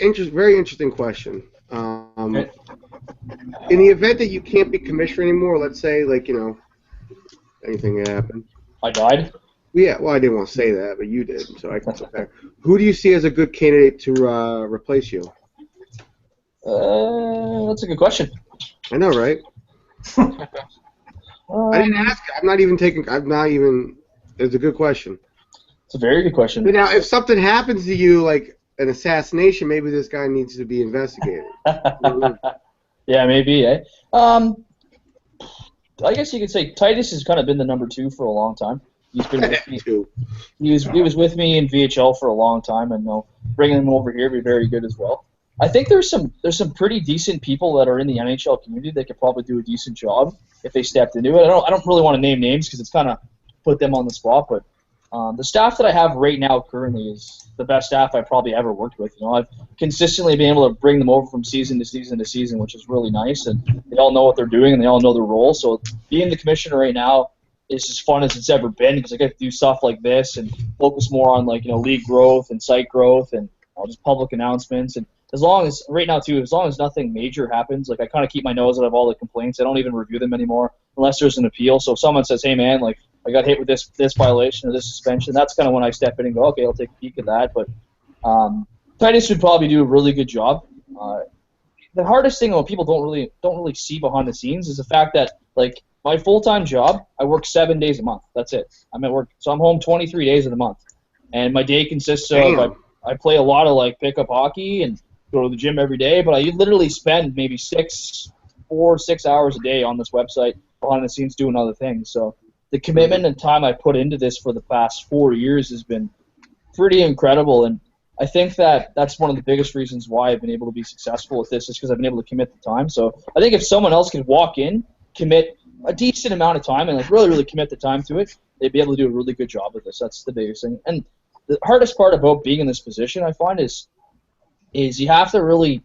Very interesting question. Okay. In the event that you can't be commissioner anymore, let's say, anything can happen. I died? Yeah, well, I didn't want to say that, but you did, so I can say that. Who do you see as a good candidate to replace you? That's a good question. I know, right? I didn't ask. It's a good question. It's a very good question. But now, if something happens to you, like an assassination, maybe this guy needs to be investigated. Yeah, maybe, eh? I guess you could say Titus has kind of been the number 2 for a long time. He's been with me. He was with me in VHL for a long time, and bringing him over here would be very good as well. I think there's some pretty decent people that are in the NHL community that could probably do a decent job if they stepped into it. I don't really want to name names because it's kind of put them on the spot, but the staff that I have right now currently is the best staff I've probably ever worked with. I've consistently been able to bring them over from season to season to season, which is really nice, and they all know what they're doing and they all know their role. So being the commissioner right now is as fun as it's ever been because I get to do stuff like this and focus more on league growth and site growth and just public announcements. And as long as nothing major happens, I kind of keep my nose out of all the complaints. I don't even review them anymore unless there's an appeal. So if someone says, hey man, I got hit with this violation or this suspension, that's kind of when I step in and go, okay, I'll take a peek at that. But Titus would probably do a really good job. The hardest thing what people don't really see behind the scenes is the fact that my full-time job, I work 7 days a month. That's it. I'm at work, so I'm home 23 days of the month, and my day consists of I play a lot of pickup hockey and go to the gym every day. But I literally spend maybe 4 or 6 hours a day on this website behind the scenes doing other things. So the commitment and time I put into this for the past 4 years has been pretty incredible, and I think that's one of the biggest reasons why I've been able to be successful with this is because I've been able to commit the time. So I think if someone else could walk in, commit a decent amount of time, and really, really commit the time to it, they'd be able to do a really good job with this. That's the biggest thing. And the hardest part about being in this position, I find, is you have to really,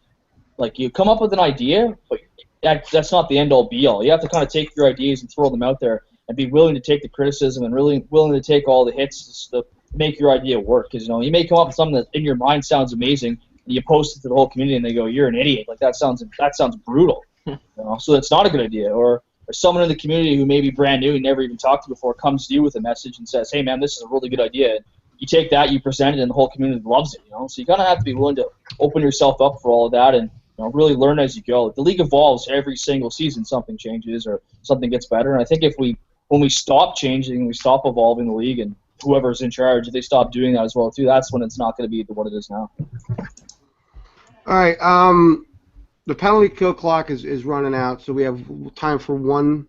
like, you come up with an idea, but that's not the end-all be-all. You have to kind of take your ideas and throw them out there and be willing to take the criticism and really willing to take all the hits to make your idea work. Because, you may come up with something that in your mind sounds amazing, and you post it to the whole community, and they go, "You're an idiot. Like, that sounds brutal." So that's not a good idea. Or someone in the community who may be brand new and never even talked to you before comes to you with a message and says, "Hey, man, this is a really good idea." And you take that, you present it, and the whole community loves it. So you kind of have to be willing to open yourself up for all of that and really learn as you go. The league evolves every single season. Something changes or something gets better. And I think when we stop changing, we stop evolving the league, and whoever's in charge, if they stop doing that as well too, that's when it's not going to be what it is now. All right. The penalty kill clock is running out, so we have time for one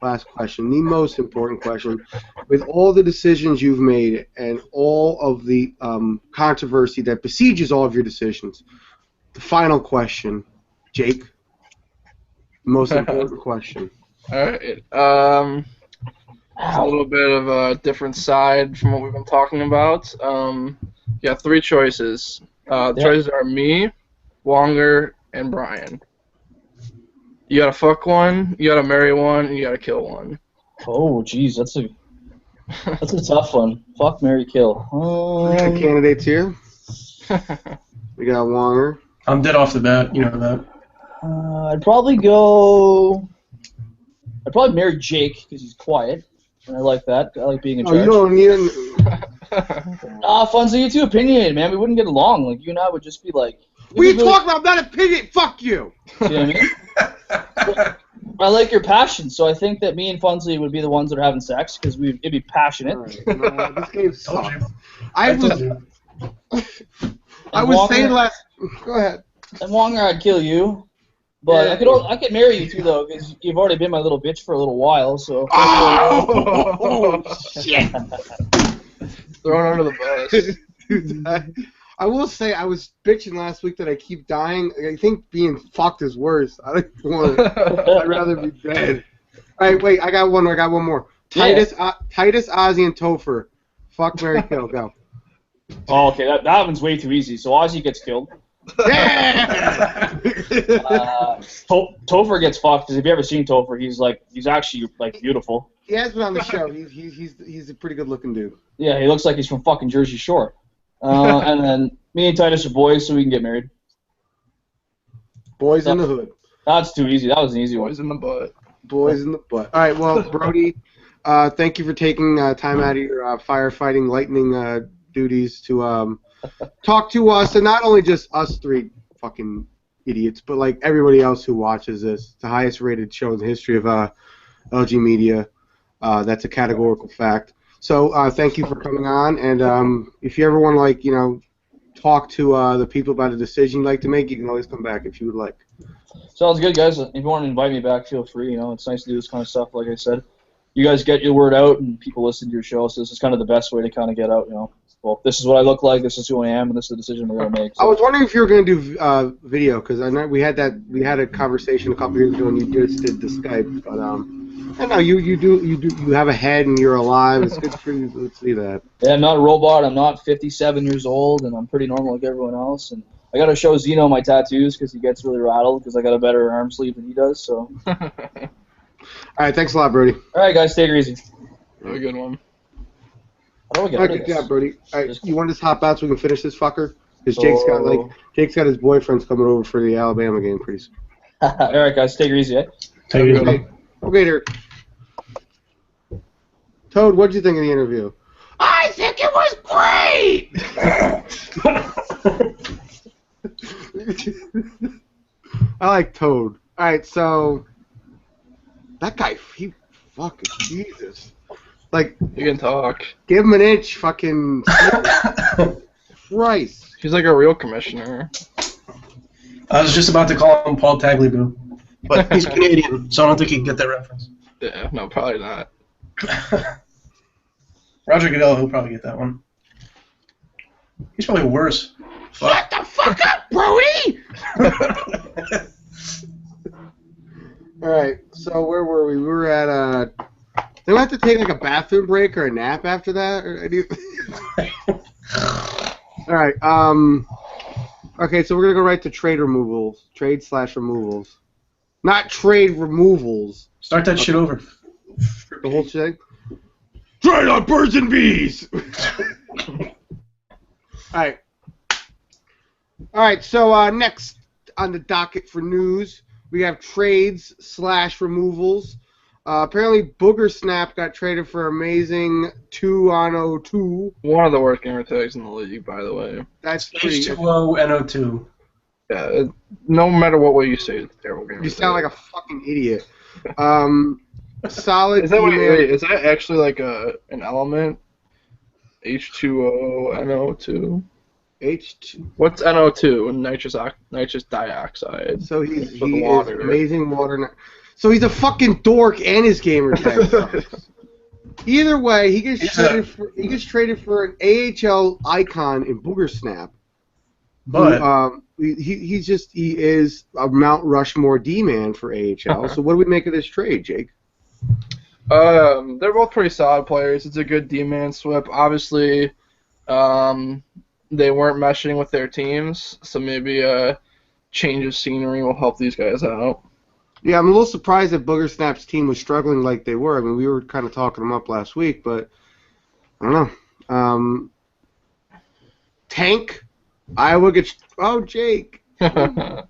last question. The most important question. With all the decisions you've made and all of the controversy that besieges all of your decisions, the final question, Jake. The most important question. All right. It's a little bit of a different side from what we've been talking about. You got 3 choices. The choices are me, Wonger, and Brian. You gotta fuck one, you gotta marry one, and you gotta kill one. Oh, geez, that's a tough one. Fuck, marry, kill. We got candidates here. We got Wonger. I'm dead off the bat. You know that. I'd probably marry Jake because he's quiet, and I like that. I like being in charge. You don't need him. Fonzie, you're too opinionated, man. We wouldn't get along. Like, you and I would just be like... What are you talking about? I'm not opinion. Fuck you. You know what I mean? I like your passion, so I think that me and Fonzie would be the ones that are having sex because it'd be passionate. Right. This game sucks. I was saying last... Go ahead. And Wonger, I'd kill you. But I could marry you too, though, because you've already been my little bitch for a little while. So. Oh shit! Thrown under the bus. I will say I was bitching last week that I keep dying. I think being fucked is worse. I don't want to. I'd rather be dead. All right, wait. I got one more. Titus, Ozzy, and Topher. Fuck, marry, kill. Go. Oh, okay. That one's way too easy. So Ozzy gets killed. Yeah! Topher gets fucked because if you ever seen Topher, he's actually beautiful. He has been on the show. He's a pretty good looking dude. Yeah, he looks like he's from fucking Jersey Shore. And then me and Titus are boys, so we can get married. Boys in the hood. That's too easy. That was an easy one. Boys in the butt. Boys in the butt. All right, well, Brody, thank you for taking time out of your firefighting lightning duties to talk to us, and not only just us 3 fucking idiots, but like everybody else who watches this. It's the highest rated show in the history of LG Media. That's a categorical fact. So thank you for coming on, and if you ever want to talk to the people about a decision you'd like to make, you can always come back if you would like. Sounds good, guys. If you want to invite me back, feel free. It's nice to do this kind of stuff. Like I said, you guys get your word out, and people listen to your show. So this is kind of the best way to kind of get out. Well, this is what I look like. This is who I am, and this is the decision we're gonna make. So. I was wondering if you were gonna do video, because I know we had a conversation a couple years ago, and you just did the Skype. But I know you have a head and you're alive. It's good for you to see that. Yeah, I'm not a robot. I'm not 57 years old, and I'm pretty normal like everyone else. And I gotta show Zeno my tattoos because he gets really rattled because I got a better arm sleeve than he does. So. All right, thanks a lot, Brody. All right, guys, take it easy. Have a good one. How do I get good job, Brody. All right, you want to just hop out so we can finish this fucker? Because Jake's got his boyfriends coming over for the Alabama game pretty soon. All right, guys, take it easy. Eh? Take it easy. Okay, there. Toad, what did you think of the interview? I think it was great! I like Toad. Alright, so... That guy, he fucking Jesus. Like... You can talk. Give him an inch, fucking... Christ. He's like a real commissioner. I was just about to call him Paul Tagliabue, but he's Canadian, so I don't think he'd get that reference. Yeah, no, probably not. Roger Goodell, he'll probably get that one. He's probably worse. Shut the fuck up, Brody! Alright, so where were we? We were at They have to take like a bathroom break or a nap after that, or All right. Okay, so we're gonna go right to trade removals, trade/removals, not trade removals. Start that shit over. The whole thing. Trade on birds and bees. All right. So next on the docket for news, we have trades/removals. Apparently, Booger Snap got traded for amazing 2-on-0-2. One of the worst gamer tags in the league, by the way. That's pretty. H2O NO2. Yeah, no matter what way you say it, it's a terrible gamer You sound tag. like a fucking idiot. Solid. Is that email. wait, is that actually like an element? H2O NO2. H2. What's NO2? Nitrous dioxide. So With he is water. amazing water. So he's a fucking dork and his gamer tag sucks. Either way, he gets traded for an AHL icon in Booger Snap. But He is a Mount Rushmore D-man for AHL. So what do we make of this trade, Jake? They're both pretty solid players. It's a good D-man swip. Obviously, they weren't meshing with their teams, so maybe a change of scenery will help these guys out. Yeah, I'm a little surprised that Booger Snap's team was struggling like they were. I mean, we were kind of talking them up last week, but I don't know. Tank, Iowa gets. Oh, Jake. I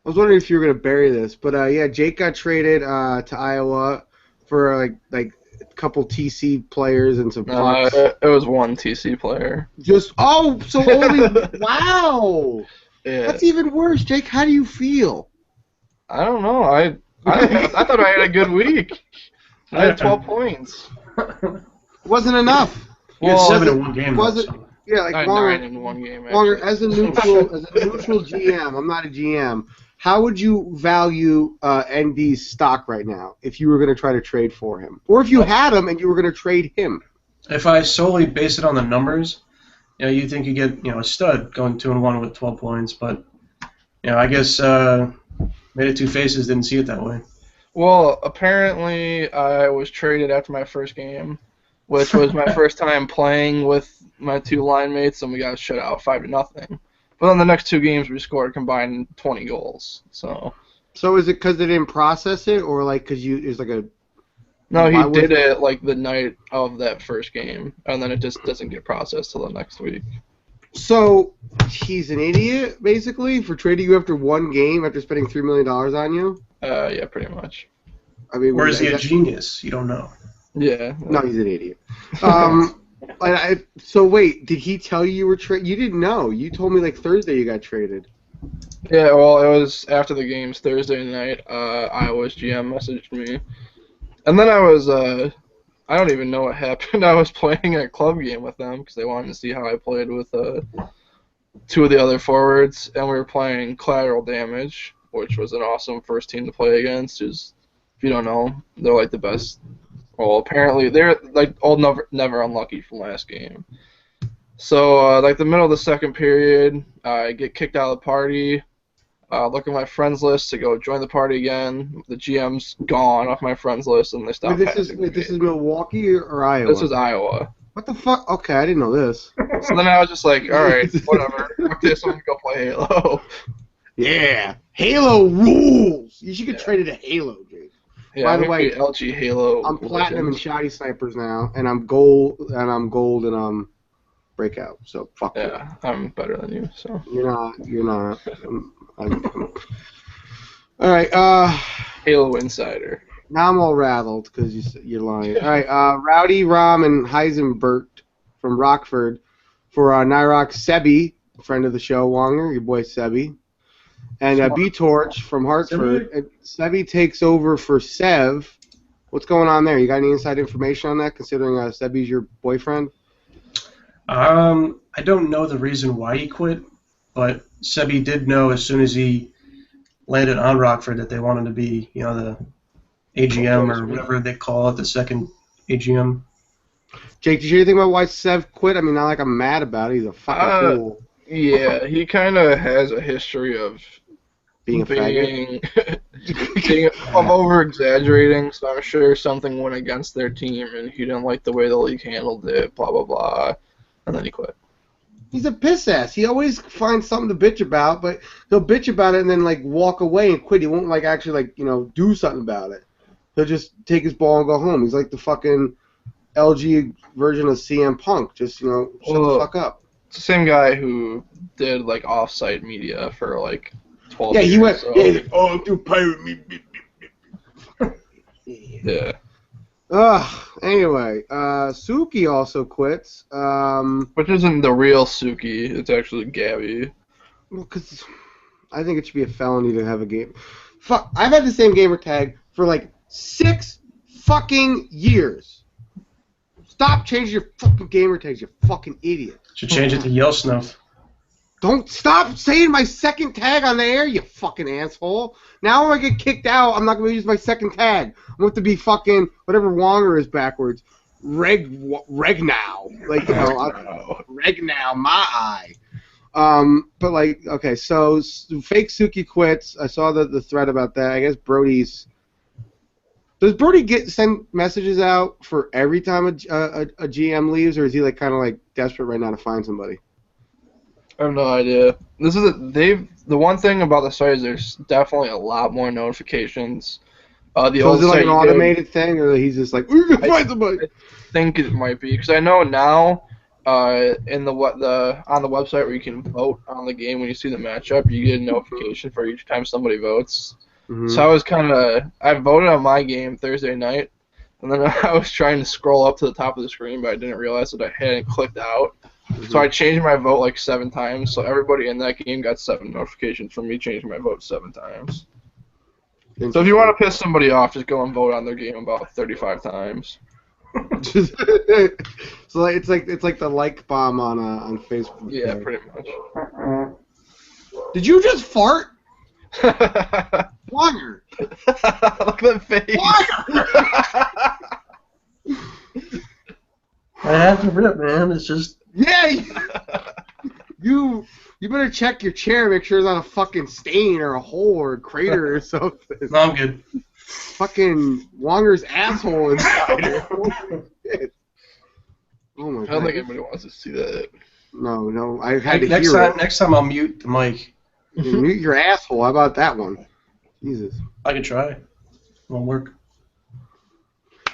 was wondering if you were going to bury this, but yeah, Jake got traded to Iowa for like a couple TC players and some pucks. It was one TC player. So only wow. Yeah. That's even worse, Jake. How do you feel? I don't know. I thought I had a good week. I had 12 points. Wasn't enough. you had Well, 7 in one game. was it- though, so. Yeah, I like had longer. 9 in one game. Longer Actually. as a neutral GM. I'm not a GM. How would you value ND's stock right now if you were going to try to trade for him, or if you had him and you were going to trade him? If I solely base it on the numbers, you think you get a stud going 2-1 with 12 points, but I guess Made It Two Faces didn't see it that way. Well, apparently I was traded after my first game, which was my first time playing with my two line mates, and we got shut out 5-0. But then the next 2 games we scored combined 20 goals. So is it because they didn't process it, or like because it's like a? no, Why he was did it- it like the night of that first game, and then it just doesn't get processed till the next week. So he's an idiot basically for trading you after one game after spending $3 million on you. Yeah, pretty much. I mean, Or is he a that- genius? You don't know. Yeah. No, he's an idiot. So wait, did he tell you were traded? You didn't know. You told me like Thursday you got traded. Yeah, well, it was after the games Thursday night. Iowa's GM messaged me, and then I was I don't even know what happened. I was playing a club game with them because they wanted to see how I played with 2 of the other forwards, and we were playing Collateral Damage, which was an awesome first team to play against. Who's, if you don't know, they're like the best. Well, apparently they're like old never unlucky from last game. So like the middle of the second period, I get kicked out of the party. Look at my friends list to go join the party again. The GM's gone off my friends list, and they stopped. This is Milwaukee or Iowa? This is Iowa. What the fuck? Okay, I didn't know this. So then I was just like, all right, whatever. Fuck this, I'm gonna go play Halo. Yeah, Halo rules. You should get Yeah. traded to Halo, Jake. Yeah, By I'm the gonna way, be LG Halo. I'm platinum and Legends. shoddy snipers now, and I'm gold and breakout. So fuck you. Yeah, I'm better than you. So You're not. All right. Halo Insider. Now I'm all rattled because you're lying. All right. Rowdy, Rom, and Heisenbert from Rockford for Nyrock Sebi, friend of the show, Wonger, your boy Sebi, and B-Torch from Hartford. And Sebi takes over for Sev. What's going on there? You got any inside information on that, considering Sebi's your boyfriend? I don't know the reason why he quit, but Sebi did know as soon as he landed on Rockford that they wanted to be, the AGM or whatever they call it, the second AGM. Jake, did you hear anything about why Sev quit? I mean, not like I'm mad about it. He's a fucking fool. Yeah, he kind of has a history of Being a faggot. I'm over-exaggerating, so I'm sure something went against their team, and he didn't like the way the league handled it, blah, blah, blah, and then he quit. He's a piss ass. He always finds something to bitch about, but he'll bitch about it and then, like, walk away and quit. He won't, like, actually, like, do something about it. He'll just take his ball and go home. He's like the fucking LG version of CM Punk. Just, shut the fuck up. It's the same guy who did, like, off-site media for, like, 12 years. Yeah, he went, so. I'm too pirate me. Yeah. Anyway, Suki also quits. Which isn't the real Suki. It's actually Gabby. Well, because I think it should be a felony to have a game. Fuck, I've had the same gamer tag for like 6 fucking years. Stop changing your fucking gamer tags, you fucking idiot. Should change it to Yell Snuff. Don't stop saying my second tag on the air, you fucking asshole. Now when I get kicked out, I'm not going to use my second tag. I'm going to be fucking, whatever Wonger is backwards, Regnow. Like, Regnow, my eye. But, like, okay, so fake Suki quits. I saw the thread about that. I guess Brody's... Does Brody send messages out for every time a GM leaves, or is he, like, kind of, like, desperate right now to find somebody? I have no idea. The one thing about the site is there's definitely a lot more notifications. So is it like an automated thing, or he's just like, we're gonna find somebody? I think it might be because I know now on the website where you can vote on the game when you see the matchup, you get a notification for each time somebody votes. Mm-hmm. So I voted on my game Thursday night, and then I was trying to scroll up to the top of the screen, but I didn't realize that I hadn't clicked out. So I changed my vote like 7 times, so everybody in that game got 7 notifications from me changing my vote 7 times. So if you want to piss somebody off, just go and vote on their game about 35 times. So it's like the like bomb on Facebook. Yeah, pretty much. Did you just fart? Wanger. Look at that face. Wanger. I have to rip, man. It's just. Yeah, you better check your chair, make sure it's not a fucking stain or a hole or a crater or something. No, I'm good. Fucking Wonger's asshole inside it. Oh my god. I don't think anybody wants to see that. No, I had to hear it. Next time I'll mute the mic. Mute your asshole. How about that one? Jesus. I can try. Won't work.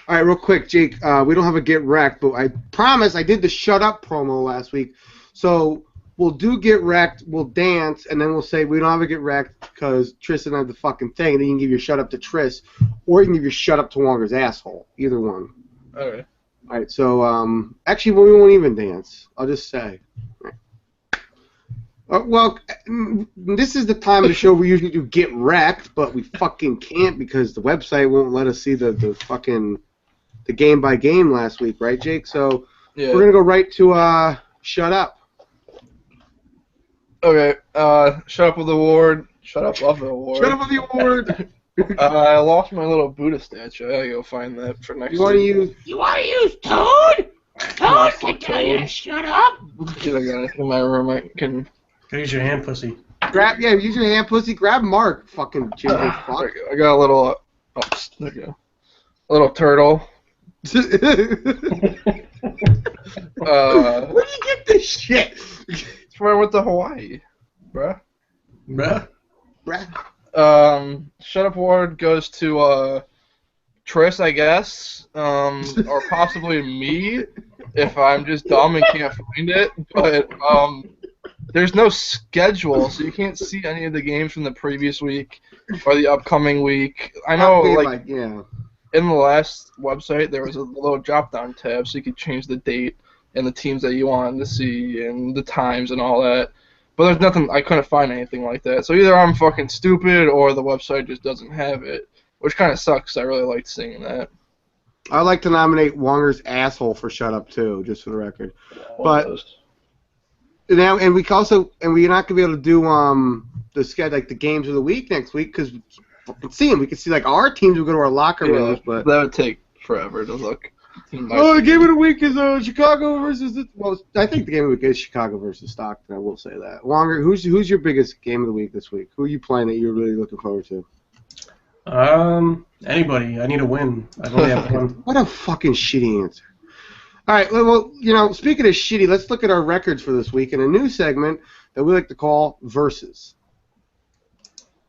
All right, real quick, Jake. We don't have a Get Wrecked, but I promise I did the Shut Up promo last week. So we'll do Get Wrecked, we'll dance, and then we'll say we don't have a Get Wrecked because Tris didn't have the fucking thing. And then you can give your Shut Up to Tris, or you can give your Shut Up to Wonger's asshole. Either one. All right. All right, so actually we won't even dance. I'll just say. Well, this is the time of the show we usually do Get Wrecked, but we fucking can't because the website won't let us see the fucking... the game by game last week, right, Jake? So yeah. We're gonna go right to Shut Up. Okay. Shut up with the award. Shut up of the award. Shut up with the award. I lost my little Buddha statue. I gotta go find that for next. You want to use Toad? Toad, can tell you to shut up. Dude, I got it in my room. I can. Go use your hand, pussy. Use your hand, pussy. Grab Mark, fucking ginger fuck. There you go. I got a little. There you go. A little turtle. Where do you get this shit? It's where I went to Hawaii, bruh. Shut Up Award goes to Tris, I guess, or possibly me if I'm just dumb and can't find it. But there's no schedule, so you can't see any of the games from the previous week or the upcoming week. I know, yeah. In the last website, there was a little drop-down tab, so you could change the date and the teams that you wanted to see and the times and all that. But there's nothing. I couldn't find anything like that. So either I'm fucking stupid or the website just doesn't have it, which kind of sucks. I really liked seeing that. I'd like to nominate Wonger's asshole for Shut Up too, just for the record. But now, and we're not gonna be able to do the schedule, like the games of the week next week because. Can see them. We can see like our teams will go to our locker rooms, but that would take forever to look. The game of the week is Chicago versus. I think the game of the week is Chicago versus Stockton. I will say that. Wonger, who's your biggest game of the week this week? Who are you playing that you're really looking forward to? Anybody. I need a win. I've only have one. What a fucking shitty answer. All right, well, speaking of shitty, let's look at our records for this week in a new segment that we like to call Versus.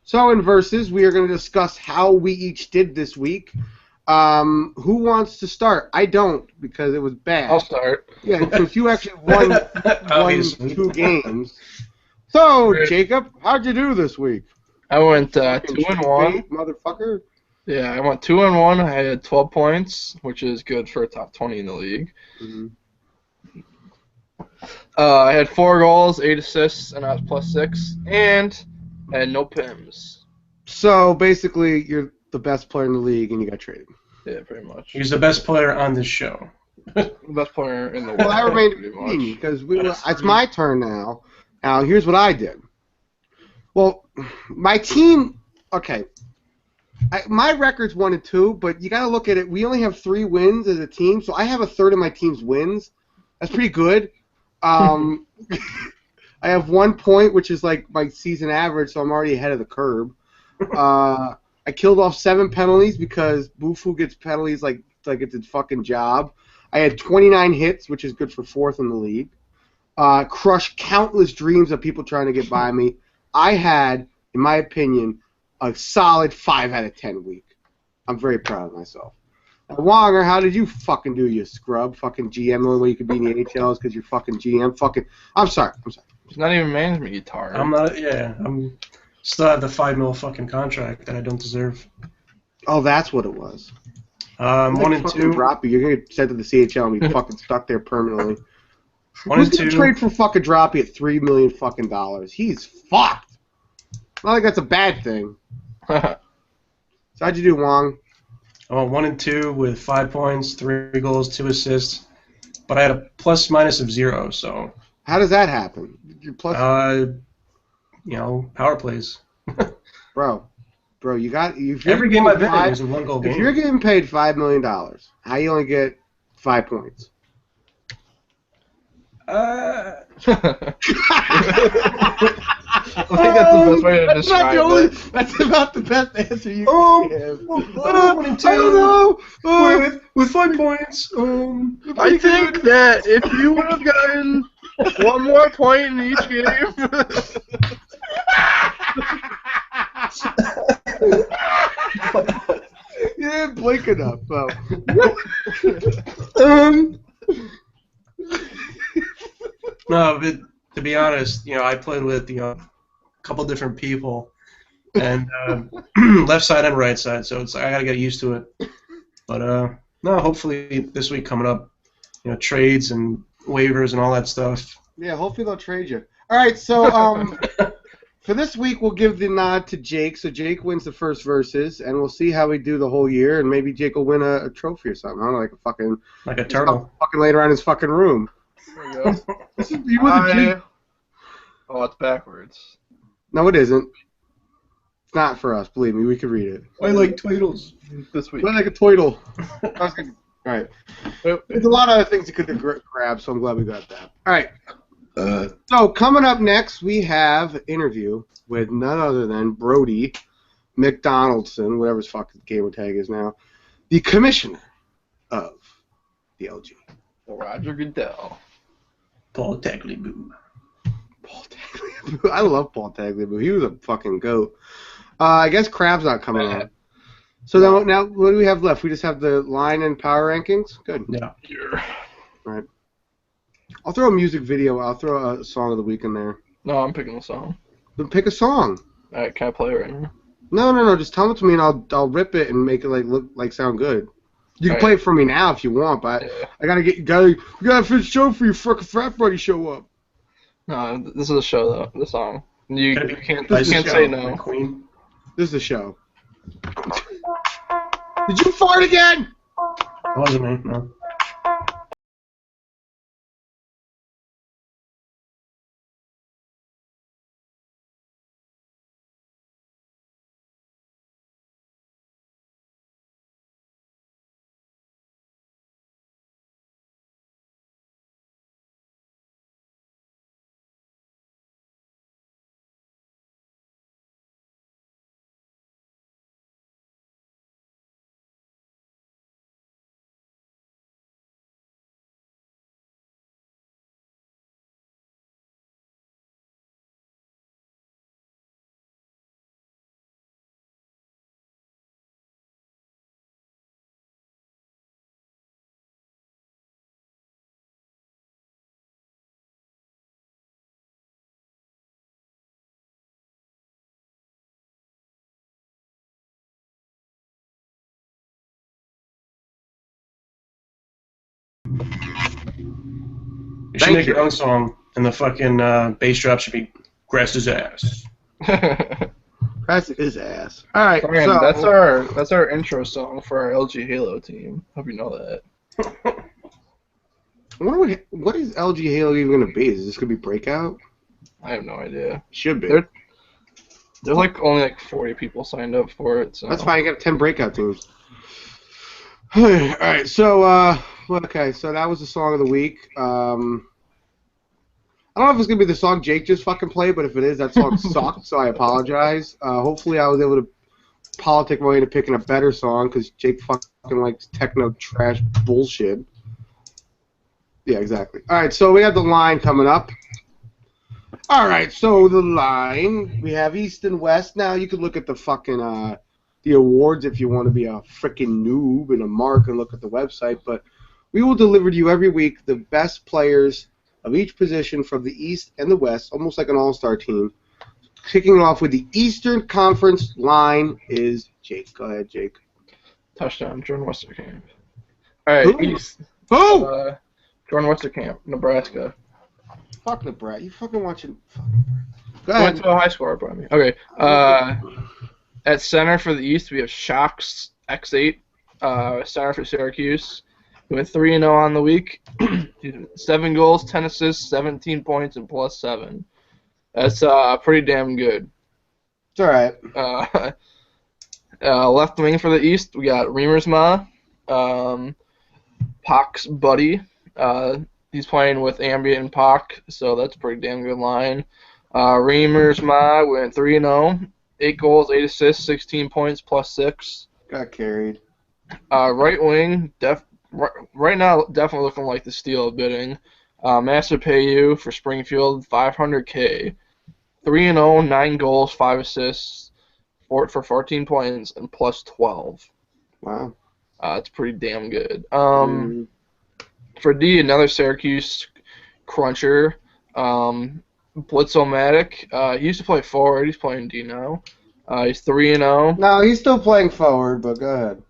So in Versus, we are going to discuss how we each did this week. Who wants to start? I don't, because it was bad. I'll start. Yeah, since you actually won Obviously. 2 games. So, Jacob, how'd you do this week? I went Fucking 2-1. motherfucker. Yeah, I went 2-1. I had 12 points, which is good for a top 20 in the league. Mm-hmm. I had 4 goals, 8 assists, and I was +6, and I had no PIMs. So basically, you're the best player in the league, and you got traded. Yeah, pretty much. He's the best player on this show. The best player in the world. Well, I remained pretty much. because it's my turn now. Now, here's what I did. Well, my team. Okay, my record's 1-2, but you got to look at it. We only have 3 wins as a team, so I have a third of my team's wins. That's pretty good. I have 1 point, which is like my season average, so I'm already ahead of the curb. I killed off 7 penalties because Bufu gets penalties like it's his fucking job. I had 29 hits, which is good for 4th in the league. Crushed countless dreams of people trying to get by me. I had, in my opinion, a solid 5 out of 10 week. I'm very proud of myself. Now, Wonger, how did you fucking do, you scrub? Fucking GM. The only way you could be in the AHL is because you're fucking GM. I'm sorry. It's not even management, you tard. I'm not. Yeah, I'm still have the $5 million fucking contract that I don't deserve. Oh, that's what it was. 1-2. Drop you. You're gonna get sent to the CHL and be fucking stuck there permanently. 1-2. Who's gonna trade for fucking Droppy at $3 million fucking dollars? He's fucked. Not like that's a bad thing. So how'd you do, Wong? I went 1-2 with 5 points, 3 goals, 2 assists, but I had a plus-minus of 0. So How does that happen? You're plus, power plays. bro, you got Every game I've been in is a 1-goal game. If you're getting paid $5 million, how you only get 5 points? I think that's the best way to describe it. That's about the best answer you can give. I don't know. With 5 points. I think that if you would have gotten 1 more point in each game. You didn't blink enough, though. No, but to be honest, I played with a couple different people, and left side and right side, so I gotta get used to it. But no, hopefully this week coming up, trades and waivers and all that stuff. Yeah, hopefully they'll trade you. All right, so for this week we'll give the nod to Jake. So Jake wins the first versus, and we'll see how we do the whole year, and maybe Jake will win a trophy or something. I don't know, like a turtle. Fucking later on his fucking room. There we go. You were the Jake. Oh, it's backwards. No, it isn't. It's not for us. Believe me, we could read it. I like tweedles. This week. Play like a toidle. All right. There's a lot of other things you could grab, so I'm glad we got that. All right. So coming up next, we have an interview with none other than Brody McDonaldson, whatever his fucking gamer tag is now, the commissioner of the LG. Roger Goodell. Paul Tagliabue. Paul Tagliabue. I love Paul Tagliabue. He was a fucking goat. I guess Crab's not coming on. So now, what do we have left? We just have the line and power rankings? Good. Yeah. All right. I'll throw a music video. I'll throw a song of the week in there. No, I'm picking a song. Then pick a song. All right, can I play it right now? No. Just tell it to me, and I'll rip it and make it sound good. You can play it for me now if you want, but I gotta get you gotta finish the show for your fucking frat buddy show up. No, this is a show though. The song. You can't show, say no. Queen. This is the show. Did you fart again? It wasn't me. No. You should Thank make you. your own song, and the fucking bass drop should be "Grass's ass." That's his ass. All right, Brian, so that's our intro song for our LG Halo team. Hope you know that. I wonder what is LG Halo even gonna be? Is this gonna be Breakout? I have no idea. Should be. There's like only like 40 people signed up for it. So That's fine. You got 10 Breakout teams. All right, so okay, so that was the song of the week. I don't know if it's gonna be the song Jake just fucking played, but if it is, that song sucked. So I apologize. Hopefully, I was able to politic my way into picking a better song because Jake fucking likes techno trash bullshit. Yeah, exactly. All right, so we have the line coming up. All right, so the line, we have East and West. Now, you could look at the fucking, the awards if you want to be a freaking noob and a mark and look at the website, but we will deliver to you every week the best players of each position from the East and the West, almost like an all-star team. Kicking it off with the Eastern Conference line is Jake. Go ahead, Jake. touchdown, Jordan Westerkamp. All right, Who? East. Who? Jordan Westerkamp, Nebraska. Fuck Nebraska. You fucking watching. Go Went ahead. to a high score by me. Okay. At center for the East, we have Shocks X8. Center for Syracuse. We went 3-0 on the week. 7 goals, 10 assists, 17 points, and +7. That's pretty damn good. It's all right. Left wing for the East, we got Riemersma, Pac's buddy. He's playing with Ambient and Pac, so that's a pretty damn good line. Riemersma went 3-0, 8 goals, 8 assists, 16 points, +6. Got carried. Right wing, right now definitely looking like the steal of bidding. Master Payu for Springfield, $500K. 3-0, 9 goals, 5 assists, for 14 points, and +12. Wow. It's pretty damn good. For D, another Syracuse cruncher, Blitzomatic. He used to play forward. He's playing D now. He's 3-0. No, he's still playing forward, but go ahead.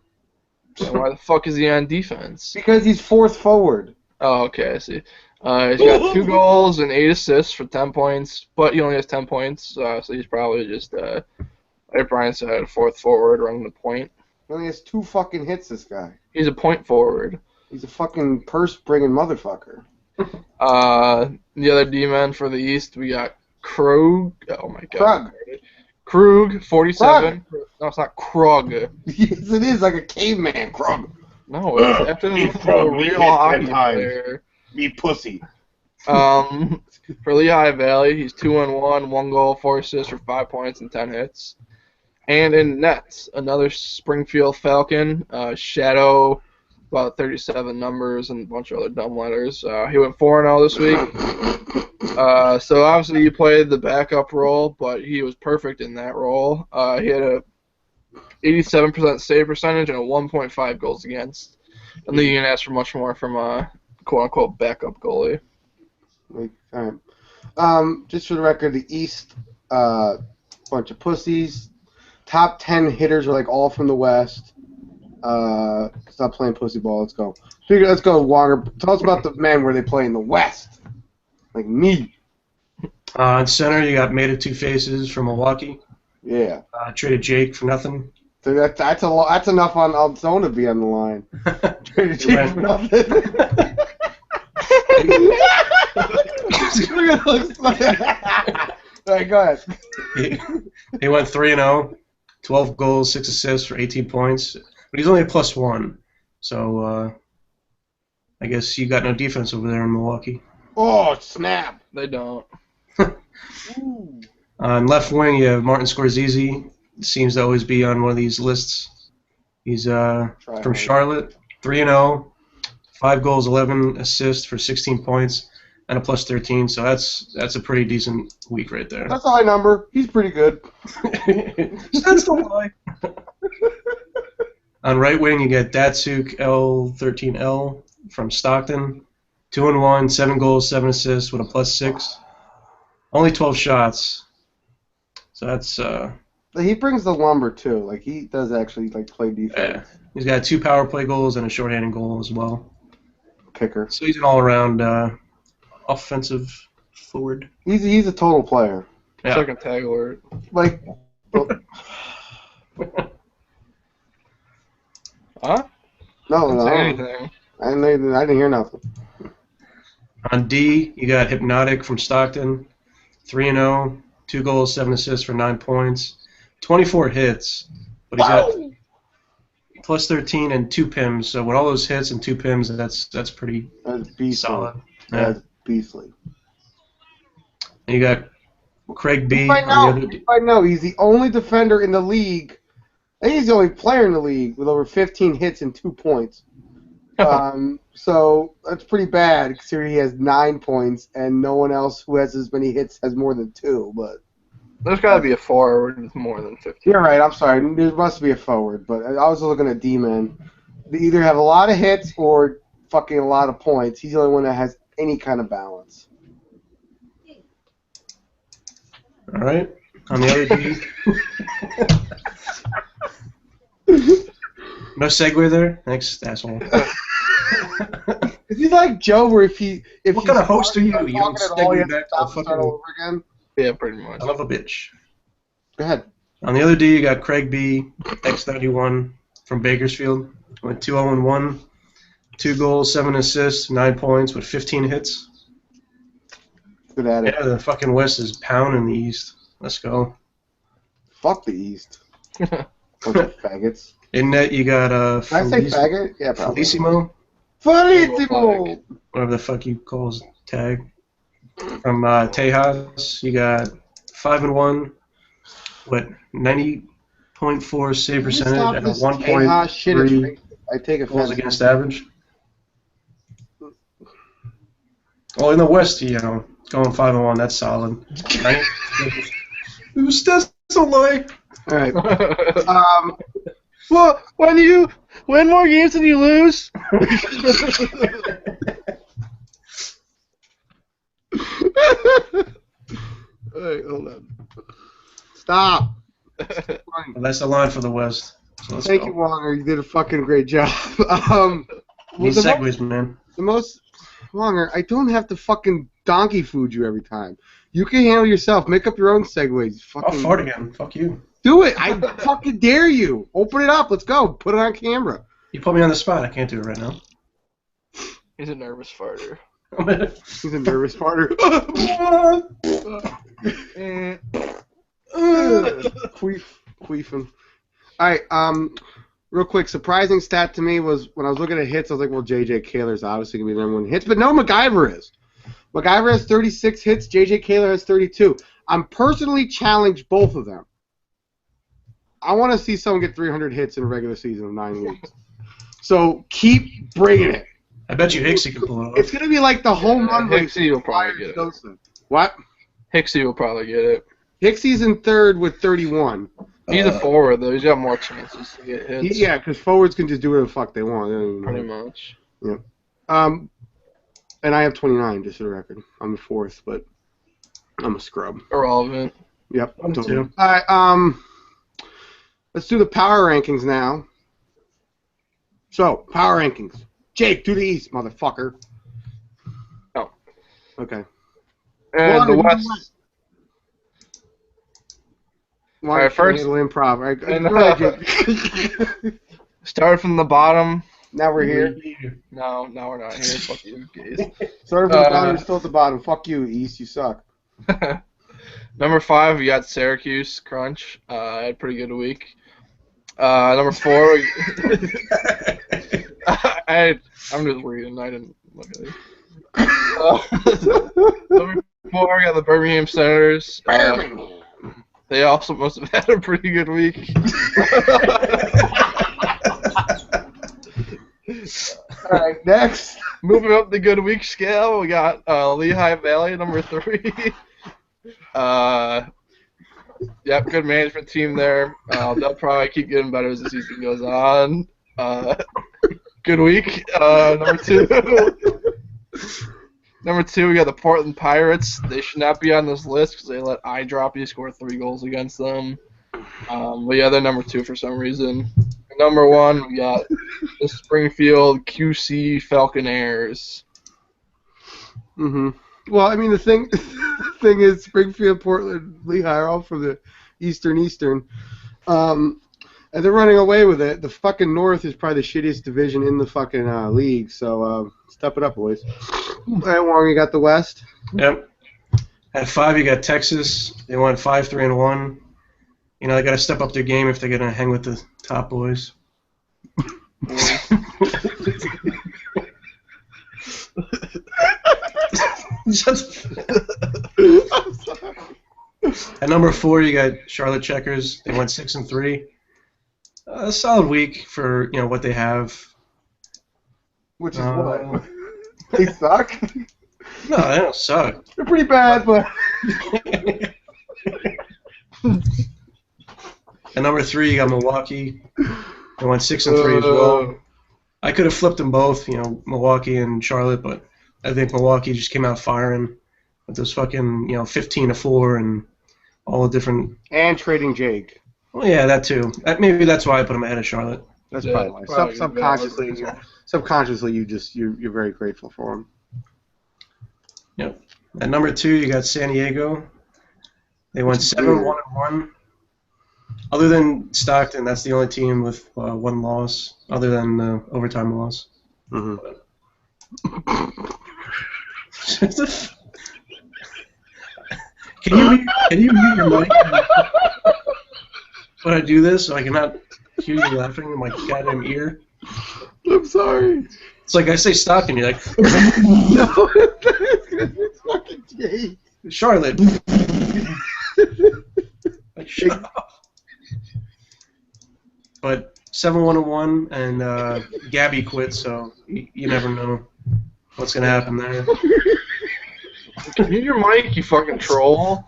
So why the fuck is he on defense? Because he's fourth forward. Oh, okay, I see. He's got 2 goals and 8 assists for 10 points, but he only has 10 points, so he's probably just, like Brian said, a fourth forward running the point. He only has 2 fucking hits, this guy. He's a point forward. He's a fucking purse-bringing motherfucker. The other D-men for the East, we got Krug. Oh, my God. Krug. Krug, 47. No, it's not Krug. Yes, it is like a caveman, Krug. No, it's after the real hockey player. Me pussy. For Lehigh Valley, he's 2-1, 1 goal, 4 assists for 5 points and 10 hits. And in nets, another Springfield Falcon, Shadow, about 37 numbers and a bunch of other dumb letters. He went 4-0 this week. So obviously he played the backup role, but he was perfect in that role. He had a 87% save percentage and a 1.5 goals against. I think you can ask for much more from a quote-unquote backup goalie. All right. Just for the record, the East, bunch of pussies. Top 10 hitters are like all from the West. Stop playing pussy ball. Let's go. Let's go, Walker. Tell us about the men where they play in the West. Like me. In center, you got Made of Two Faces from Milwaukee. Yeah. Traded Jake for nothing. So that's enough on zone to be on the line. Traded Jake for nothing. All right, go ahead. He went 3-0, 12 goals, 6 assists for 18 points. But he's only a +1. So I guess you got no defense over there in Milwaukee. Oh, snap. They don't. On left wing, you have Martin Scorsese. Seems to always be on one of these lists. He's from Charlotte, 3-0, 5 goals, 11 assists for 16 points, and a +13. So that's a pretty decent week right there. That's a high number. He's pretty good. That's the lie. On right wing, you get Datsuk L13L from Stockton, 2-1, 7 goals, 7 assists with a +6. Only 12 shots. So that's He brings the lumber too. Like he does actually like play defense. yeah. He's got 2 power play goals and a shorthanded goal as well. picker. So he's an all-around offensive forward. He's a total player. Yeah. Second tag alert. Like, Huh? no, Didn't no, say I anything. didn't hear nothing. On D, you got Hypnotic from Stockton, 3-0, 2 goals, 7 assists for 9 points, 24 hits, but he's got plus 13 and 2 PIMs. So with all those hits and 2 PIMs, that's pretty That's beastly. solid. Yeah. That's beastly. And you got Craig B. You might on the know. other You might know. He's the only defender in the league. I think he's the only player in the league with over 15 hits and 2 points. So that's pretty bad considering he has 9 points and no one else who has as many hits has more than 2. But There's got to be a forward with more than 15. you're right. I'm sorry. There must be a forward, but I was looking at D-man. They either have a lot of hits or fucking a lot of points. He's the only one that has any kind of balance. All right. On the other D. No segue there? Thanks, asshole. Is he like Joe, where if What kind of host are you? You don't talking at all, he segue has to back to stop the and start fucking all over again? Yeah, pretty much. son of a bitch. Go ahead. On the other D, you got Craig B, X91 from Bakersfield. Went 2-0-1, 2 goals, 7 assists, 9 points with 15 hits. Good at it. Yeah, the fucking West is pounding the East. Let's go. Fuck the East. Bunch of faggots. In net, you got Did I say faggot? Yeah, probably. Felissimo, Felissimo! whatever the fuck you call his tag. From Tejas, you got 5-1, what, 90.4 save percentage and a 1.3 I take goals offense. against average. Well, in the West, you know, going 5-1, that's solid. Right? Who's this like? All right. Well, when you win more games than you lose. Alright, hold on. Stop. That's the line for the West. So let's Thank go. you, Wonger. You did a fucking great job. Need the segues, man. most Wonger, I don't have to fucking donkey food you every time. You can handle yourself. Make up your own segues. I'll Fucking fart again. Fuck you. do it. I fucking dare you. Open it up. Let's go. Put it on camera. You put me on the spot. I can't do it right now. He's a nervous farter. He's a nervous farter. Queefing. Alright, real quick, surprising stat to me was when I was looking at hits, I was like, well, J.J. Kaler's obviously going to be the number one in hits, but no, MacGyver is. MacGyver has 36 hits, J.J. Kaler has 32. I'm personally challenged both of them. I want to see someone get 300 hits in a regular season of 9 weeks. So keep bringing it. I bet you Hicksy can pull it It's off. going to be like the home run race. Hicksy will probably get it. What? Hicksy will probably get it. Hicksy's in third with 31. He's a forward, though. He's got more chances to get hits. Yeah, because forwards can just do whatever the fuck they want. They don't even Pretty know. much. And I have 29, just for the record. I'm the fourth, but I'm a scrub. Irrelevant. Yep. I'm Totally. too. All right. Let's do the power rankings now. So, power rankings. Jake, to the east, motherfucker. Oh. Okay. And the West. Why All right, first- improv. All right, And, go ahead, Jake. Started from the bottom. Now we're here. No, we're not here. Fuck you, gays. Started from the bottom, we're still at the bottom. Fuck you, East. You suck. Number 5, we got Syracuse Crunch. I had a pretty good week. Number 4, I'm just reading. I didn't look at it. Number 4, we got the Birmingham Senators. They also must have had a pretty good week. All right, next. Moving up the good week scale, we got Lehigh Valley, number 3. Yep, good management team there. They'll probably keep getting better as the season goes on. Good week. Number 2. Number 2, we got the Portland Pirates. They should not be on this list because they let Eyedroppy score 3 goals against them. But yeah, they're number 2 for some reason. And number 1, we got the Springfield QC Falconaires. Mm-hmm. Well, I mean, the thing is, Springfield, Portland, Lehigh are all from the Eastern. And they're running away with it. The fucking North is probably the shittiest division in the fucking league. So step it up, boys. How long you got the West? Yep. At 5, you got Texas. They went 5-3-1. You know, they got to step up their game if they're gonna hang with the top boys. I'm sorry. At number 4, you got Charlotte Checkers. They went 6-3. A solid week for what they have. Which is what? They suck? No, they don't suck. They're pretty bad, but... At number 3, you got Milwaukee. They went 6-3 as well. I could have flipped them both, Milwaukee and Charlotte, but I think Milwaukee just came out firing with those fucking 15-4 and all the different. And trading Jake. Well, yeah, that too. Maybe that's why I put them ahead of Charlotte. That's Yeah, probably why. probably Subconsciously, you're very grateful for them. Yep. At number 2, you got San Diego. They went 7-1-1. Other than Stockton, that's the only team with 1 loss, other than the overtime loss. Mm-hmm. Can you mute your mic when I do this so I cannot hear you laughing in my goddamn ear? I'm sorry. It's like I say Stockton, you're like, No, it's fucking Jake. Charlotte. Like, shake off. But 7-1-1, and Gabby quit, so you never know what's going to happen there. Can you hear your mic, you fucking troll?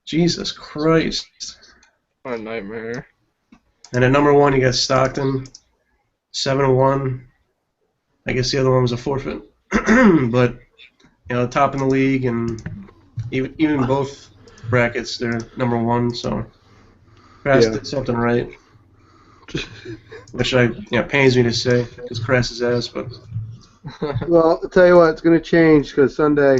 Jesus Christ. What a nightmare. And at number 1, you got Stockton, 7-1. I guess the other one was a forfeit. But, top in the league, and even both brackets, they're number 1, so Crass did something right. Which pains me to say, because Crass is ass, but... Well, I'll tell you what, it's going to change, because Sunday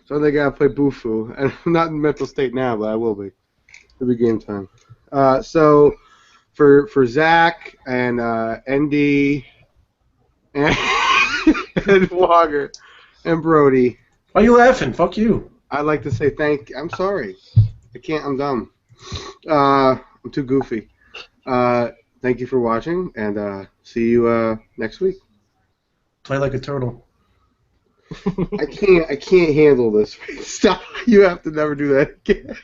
got to play Bufu. And I'm not in mental state now, but I will be. It'll be game time. So, for Zach and ND and Walker and Brody... Why are you laughing? Fuck you. I'd like to say I'm sorry. I can't, I'm dumb. I'm too goofy. Thank you for watching, and see you next week. Play like a turtle. I can't handle this. Stop. You have to never do that again.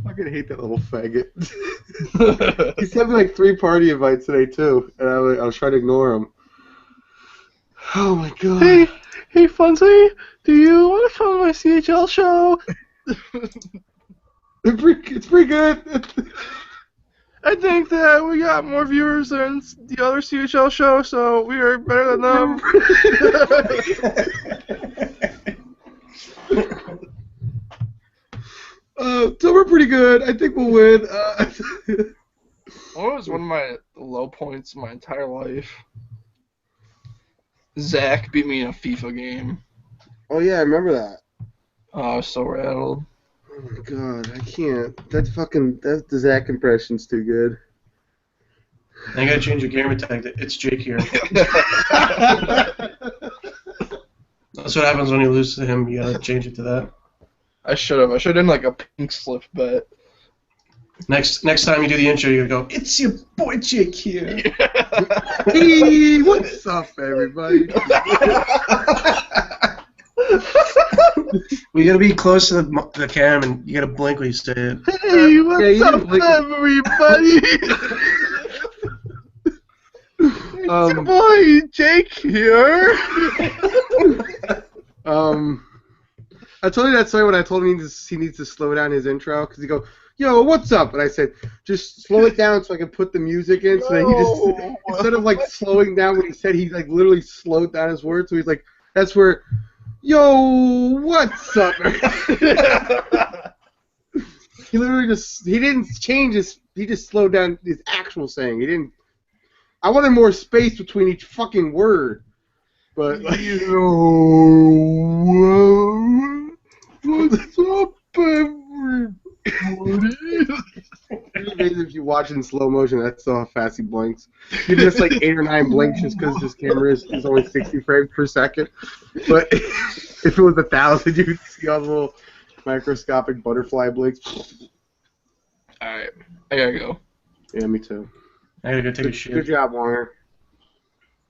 I fucking hate that little faggot. He sent me like 3 party invites today too, and I was trying to ignore him. Oh my god. Hey, Fonzie, do you want to come to my CHL show? It's pretty good. I think that we got more viewers than the other CHL show, so we are better than them. So we're pretty good. I think we'll win. What was one of my low points in my entire life? Zach beat me in a FIFA game. Oh yeah, I remember that. Oh, I was so rattled. Oh my god, I can't. That the Zach impression's too good. I gotta change your gamer tag. It's Jake here. That's what happens when you lose to him. You gotta change it to that. I should have. I should have done like a pink slip bet. Next time you do the intro, you gotta go, "It's your boy Jake here." Hey, what's up, everybody? We gotta be close to the cam, and you gotta blink when you say it. Hey, what's up, everybody? It's your boy Jake here. I told you that story when I told him he needs to slow down his intro, because he go, "Yo, what's up?" And I said, "Just slow it down so I can put the music in." So that he just, instead of like slowing down what he said, he like literally slowed down his words. So he's like, "That's where Yo, what's up? He literally he didn't change he just slowed down his actual saying. He didn't. I wanted more space between each fucking word. But like, what's up, everybody? It's amazing if you watch it in slow motion. That's how fast he blinks. He missed like 8 or 9 blinks just because his camera is only 60 frames per second. But if it was 1,000, you'd see all the little microscopic butterfly blinks. Alright, I gotta go. Yeah, me too. I gotta go take a shit. Good job, Warner.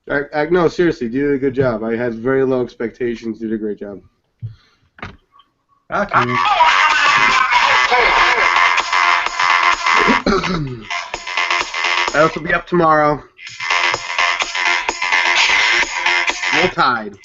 No, seriously, you did a good job. I had very low expectations. You did a great job. Okay. I also be up tomorrow. Roll Tide.